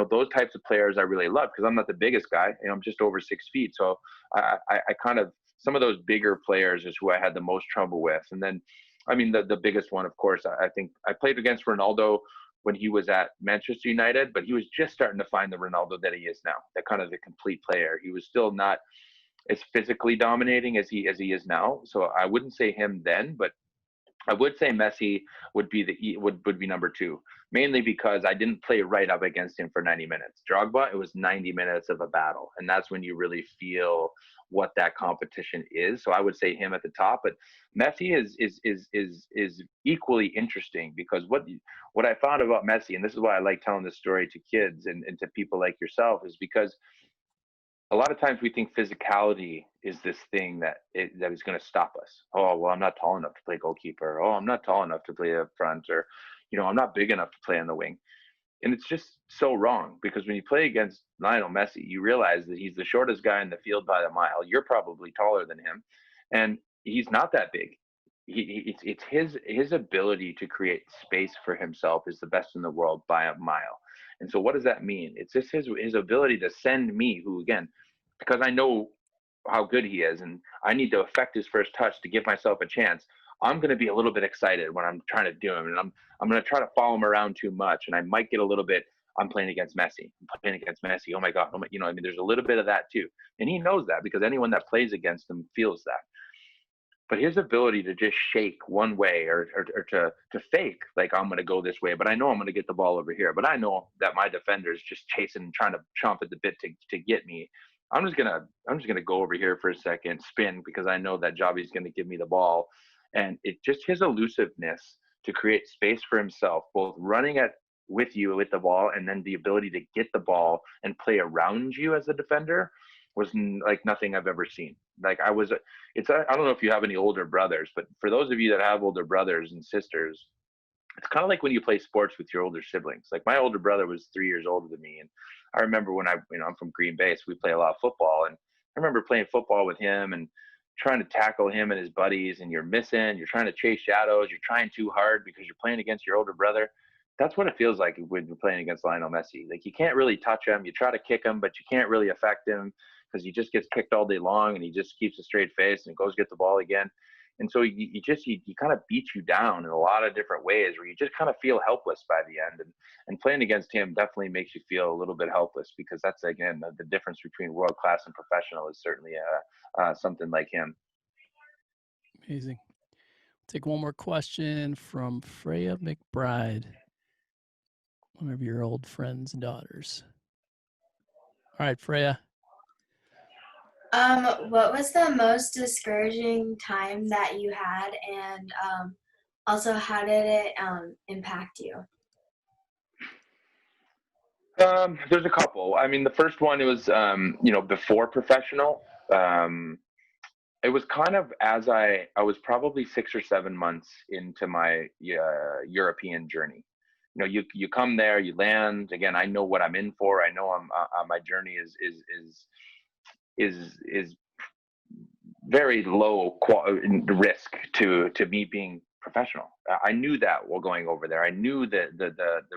those types of players I really love, because I'm not the biggest guy. I'm just over 6 feet. So I kind of, some of those bigger players is who I had the most trouble with. And then, the biggest one, of course, I think I played against Ronaldo when he was at Manchester United, but he was just starting to find the Ronaldo that he is now, that kind of the complete player. He was still not as physically dominating as he is now. So I wouldn't say him then, but I would say Messi would be would be number 2, mainly because I didn't play right up against him for 90 minutes. Drogba, it was 90 minutes of a battle, and that's when you really feel what that competition is. So I would say him at the top, but Messi is equally interesting, because what I found about Messi, and this is why I like telling this story to kids and to people like yourself, is because a lot of times we think physicality is this thing that is going to stop us. Oh, well, I'm not tall enough to play goalkeeper. Oh, I'm not tall enough to play up front, or, I'm not big enough to play on the wing. And it's just so wrong, because when you play against Lionel Messi, you realize that he's the shortest guy in the field by a mile. You're probably taller than him, and he's not that big. It's his ability to create space for himself is the best in the world by a mile. And so what does that mean? It's just his ability to send me, who, again, because I know how good he is and I need to affect his first touch to give myself a chance, I'm going to be a little bit excited when I'm trying to do him. And I'm going to try to follow him around too much. And I might get a little bit, I'm playing against Messi. Oh my God. There's a little bit of that too. And he knows that, because anyone that plays against him feels that. But his ability to just shake one way or to fake, like, I'm going to go this way, but I know I'm going to get the ball over here. But I know that my defender is just chasing and trying to chomp at the bit to get me. I'm just gonna go over here for a second, spin, because I know that Javi's going to give me the ball. And it just, his elusiveness to create space for himself, both running with you with the ball, and then the ability to get the ball and play around you as a defender, was like nothing I've ever seen. Like I don't know if you have any older brothers, but for those of you that have older brothers and sisters, it's kind of like when you play sports with your older siblings. Like my older brother was 3 years older than me. And I remember when I'm from Green Bay, so we play a lot of football. And I remember playing football with him and trying to tackle him and his buddies, and you're missing, you're trying to chase shadows, you're trying too hard because you're playing against your older brother. That's what it feels like when you're playing against Lionel Messi. Like you can't really touch him. You try to kick him, but you can't really affect him, because he just gets kicked all day long and he just keeps a straight face and goes get the ball again. And so he kind of beats you down in a lot of different ways, where you just kind of feel helpless by the end. And playing against him definitely makes you feel a little bit helpless, because that's, again, the difference between world class and professional is certainly something like him. Amazing. Take one more question from Freya McBride, one of your old friends' daughters. All right, Freya. What was the most discouraging time that you had, and also how did it impact you? There's a couple. I mean, the first one, it was, before professional. It was kind of as I was probably 6 or 7 months into my European journey. You come there, you land. Again, I know what I'm in for. I know my journey is very low risk to me being professional. I knew that while going over there. I knew the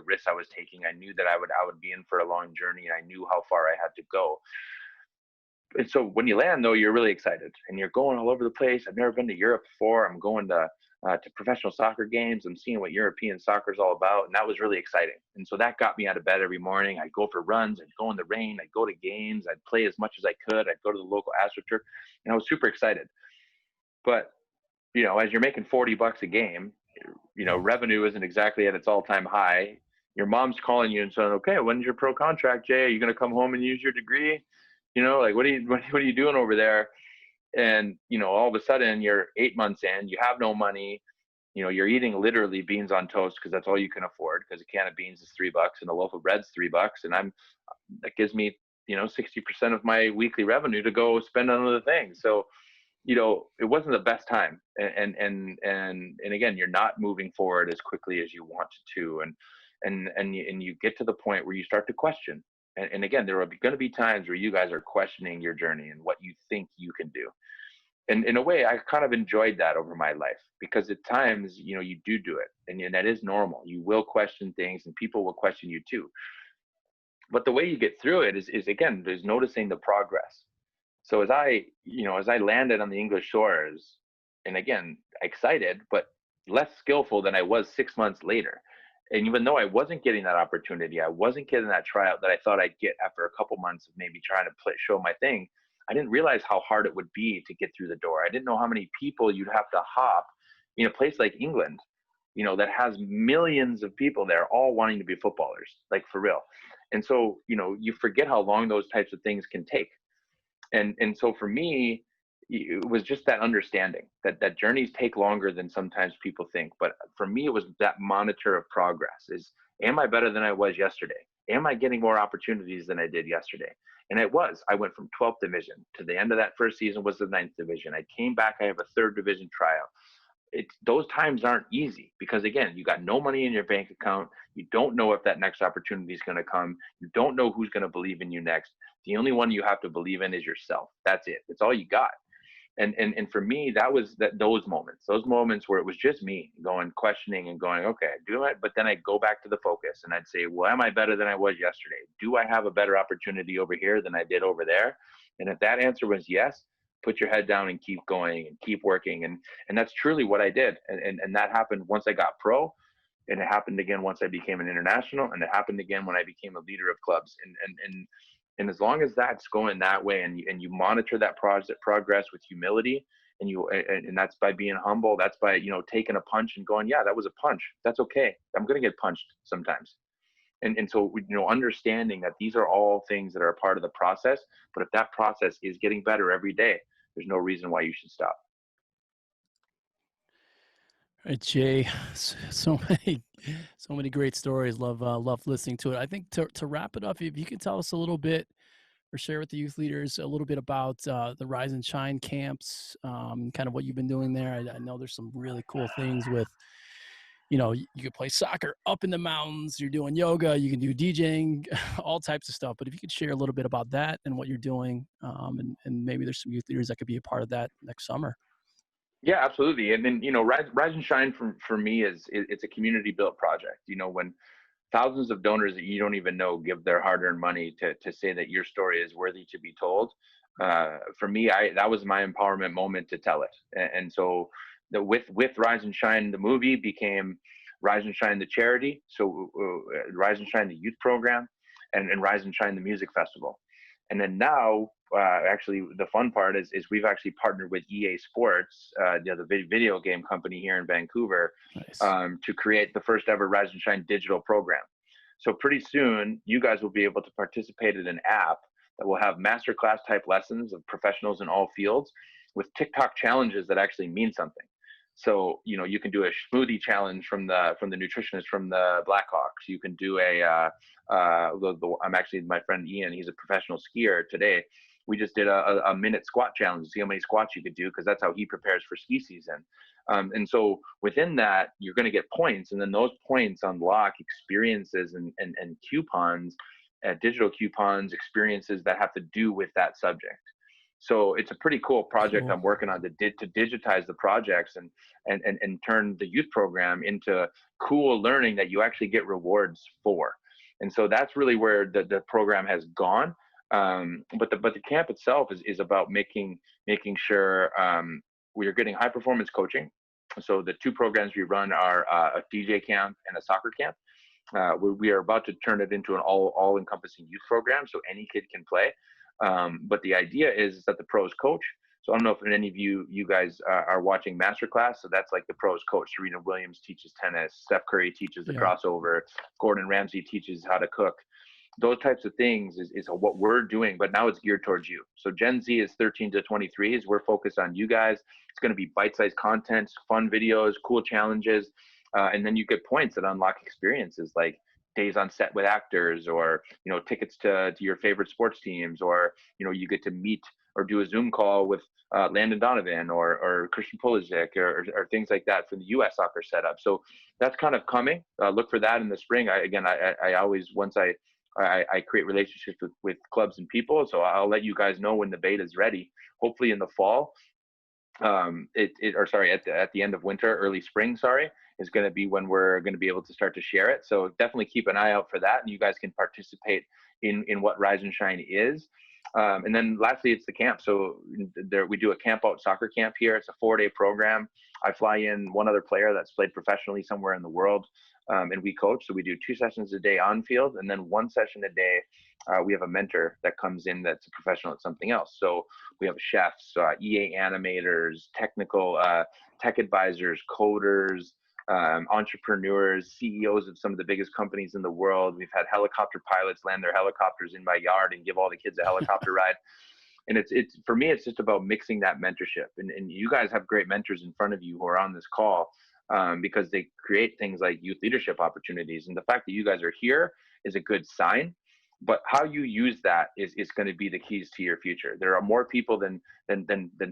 risks I was taking. I knew that I would be in for a long journey, and I knew how far I had to go. And so when you land, though, you're really excited, and you're going all over the place. I've never been to Europe before. I'm going to professional soccer games. I'm seeing what European soccer is all about, and that was really exciting. And so that got me out of bed every morning. I'd go for runs. I'd go in the rain. I'd go to games. I'd play as much as I could. I'd go to the local AstroTurf, and I was super excited. But as you're making $40 a game, revenue isn't exactly at its all-time high. Your mom's calling you and saying, "Okay, when's your pro contract, Jay? Are you going to come home and use your degree? What are you doing over there?" And all of a sudden you're 8 months in, you have no money. You're eating literally beans on toast because that's all you can afford, because a can of beans is $3 and a loaf of bread's $3, and that gives me 60% of my weekly revenue to go spend on other things. So it wasn't the best time, and again, you're not moving forward as quickly as you want to, and you get to the point where you start to question. And again, there are going to be times where you guys are questioning your journey and what you think you can do. And in a way, I kind of enjoyed that over my life, because at times, you do it, and that is normal. You will question things, and people will question you too. But the way you get through it is again, there's noticing the progress. So as I landed on the English shores, and again, excited, but less skillful than I was 6 months later. And even though I wasn't getting that opportunity, I wasn't getting that tryout that I thought I'd get after a couple months of maybe trying to show my thing, I didn't realize how hard it would be to get through the door. I didn't know how many people you'd have to hop in a place like England, that has millions of people there all wanting to be footballers, like for real. And so, you forget how long those types of things can take. And so for me, it was just that understanding that journeys take longer than sometimes people think. But for me, it was that monitor of progress is, am I better than I was yesterday? Am I getting more opportunities than I did yesterday? And I went from 12th division to the end of that first season was the 9th division. I came back, I have a 3rd division tryout. Those times aren't easy, because again, you got no money in your bank account. You don't know if that next opportunity is going to come. You don't know who's going to believe in you next. The only one you have to believe in is yourself. That's it. It's all you got. And for me, that was those moments where it was just me going, questioning and going, okay, do it. But then I'd go back to the focus and I'd say, well, am I better than I was yesterday? Do I have a better opportunity over here than I did over there? And if that answer was yes, put your head down and keep going and keep working. And that's truly what I did. And that happened once I got pro, and it happened again once I became an international, and it happened again when I became a leader of clubs. And as long as that's going that way, and you monitor that progress with humility, and that's by being humble, that's by, taking a punch and going, yeah, that was a punch. That's okay. I'm going to get punched sometimes. And so, understanding that these are all things that are a part of the process, but if that process is getting better every day, there's no reason why you should stop. All right, Jay, so many great stories. Love listening to it. I think to wrap it up, if you could tell us a little bit, or share with the youth leaders a little bit about the Rise and Shine camps, kind of what you've been doing there. I know there's some really cool things with, you could play soccer up in the mountains, you're doing yoga, you can do DJing, all types of stuff. But if you could share a little bit about that and what you're doing, and maybe there's some youth leaders that could be a part of that next summer. Yeah, absolutely. And then, Rise and Shine for me it's a community built project. When thousands of donors that you don't even know give their hard-earned money to say that your story is worthy to be told. For me, that was my empowerment moment to tell it. And so with Rise and Shine, the movie became Rise and Shine, the charity. So Rise and Shine, the youth program, and Rise and Shine, the music festival. And then now, actually, the fun part is we've actually partnered with EA Sports, the video game company here in Vancouver, Nice. To create the first ever Rise and Shine digital program. So pretty soon, you guys will be able to participate in an app that will have masterclass type lessons of professionals in all fields with TikTok challenges that actually mean something. So, you know, you can do a smoothie challenge from the nutritionist from the Blackhawks. You can do I'm actually, my friend Ian, he's a professional skier today. We just did a minute squat challenge to see how many squats you could do, because that's how he prepares for ski season. And so within that, you're going to get points, and then those points unlock experiences and coupons, digital coupons, experiences that have to do with that subject. So it's a pretty cool project. Cool. I'm working on to digitize the projects and turn the youth program into cool learning that you actually get rewards for. And so that's really where the program has gone. But the camp itself is about making sure we are getting high performance coaching. So the two programs we run are a DJ camp and a soccer camp. We are about to turn it into an all encompassing youth program, so any kid can play. But the idea is that the pros coach. So I don't know if any of you guys are watching Masterclass. So that's like the pros coach. Serena Williams teaches tennis. Steph Curry teaches the crossover. Gordon Ramsay teaches how to cook. Those types of things is what we're doing, but now it's geared towards you. So Gen Z is 13 to 23. We're focused on you guys. It's going to be bite-sized content, fun videos, cool challenges. And then you get points that unlock experiences like days on set with actors, or, you know, tickets to your favorite sports teams, or, you know, you get to meet or do a Zoom call with Landon Donovan or Christian Pulisic or things like that for the U.S. soccer setup. So that's kind of coming. Look for that in the spring. I always, once I create relationships with clubs and people, so I'll let you guys know when the beta is ready. Hopefully in the fall, at the end of winter, early spring, is going to be when we're going to be able to start to share it. So definitely keep an eye out for that, and you guys can participate in what Rise and Shine is. And then lastly, it's the camp. So we do a camp out soccer camp here. It's a 4-day program. I fly in one other player that's played professionally somewhere in the world, and we coach. So we do 2 sessions a day on field, and then 1 session a day. We have a mentor that comes in that's a professional at something else. So we have chefs, EA animators, technical tech advisors, coders, entrepreneurs, CEOs of some of the biggest companies in the world. We've had helicopter pilots land their helicopters in my yard and give all the kids a helicopter ride. And it's for me, it's just about mixing that mentorship. And you guys have great mentors in front of you who are on this call, because they create things like youth leadership opportunities. And the fact that you guys are here is a good sign. But how you use that is going to be the keys to your future. There are more people than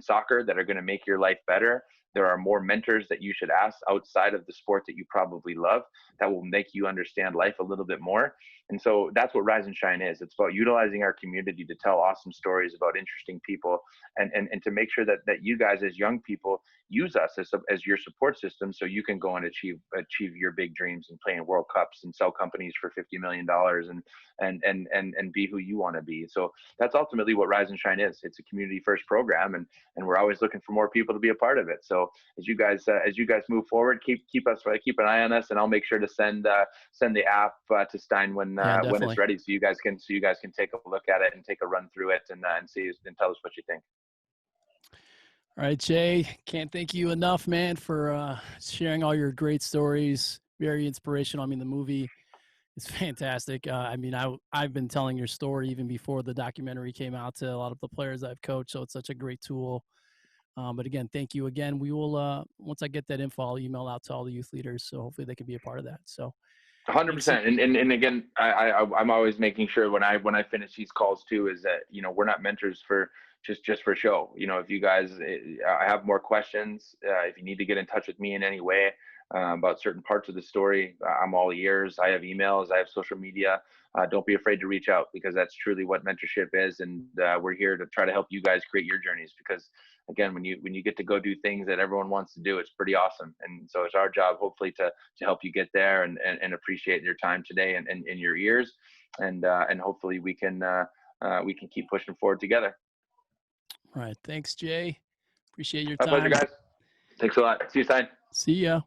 soccer that are going to make your life better. There are more mentors that you should ask outside of the sport that you probably love that will make you understand life a little bit more. And so that's what Rise and Shine is. It's about utilizing our community to tell awesome stories about interesting people, and to make sure that you guys as young people use us as your support system, so you can go and achieve your big dreams and play in World Cups and sell companies for $50 million and be who you want to be. So that's ultimately what Rise and Shine is. It's a community first program, and we're always looking for more people to be a part of it. So as you guys move forward, keep an eye on us, and I'll make sure to send the app to Stein when it's ready, so you guys can take a look at it and take a run through it and see and tell us what you think. All right, Jay, can't thank you enough, man, for sharing all your great stories. Very inspirational. I mean, the movie is fantastic. I've been telling your story even before the documentary came out to a lot of the players I've coached, so it's such a great tool. But again, thank you again. We will, once I get that info, I'll email out to all the youth leaders, so hopefully they can be a part of that. So 100%. And again, I'm always making sure when I finish these calls too, is that, you know, we're not mentors for just for show. You know, if you guys have more questions, if you need to get in touch with me in any way about certain parts of the story, I'm all ears. I have emails, I have social media. Don't be afraid to reach out, because that's truly what mentorship is. And we're here to try to help you guys create your journeys, because again, when you get to go do things that everyone wants to do, it's pretty awesome. And so it's our job, hopefully, to help you get there and appreciate your time today and in your ears. And hopefully we can keep pushing forward together. All right. Thanks, Jay. Appreciate your My time. pleasure, guys. Thanks a lot. See you, Stein. See ya.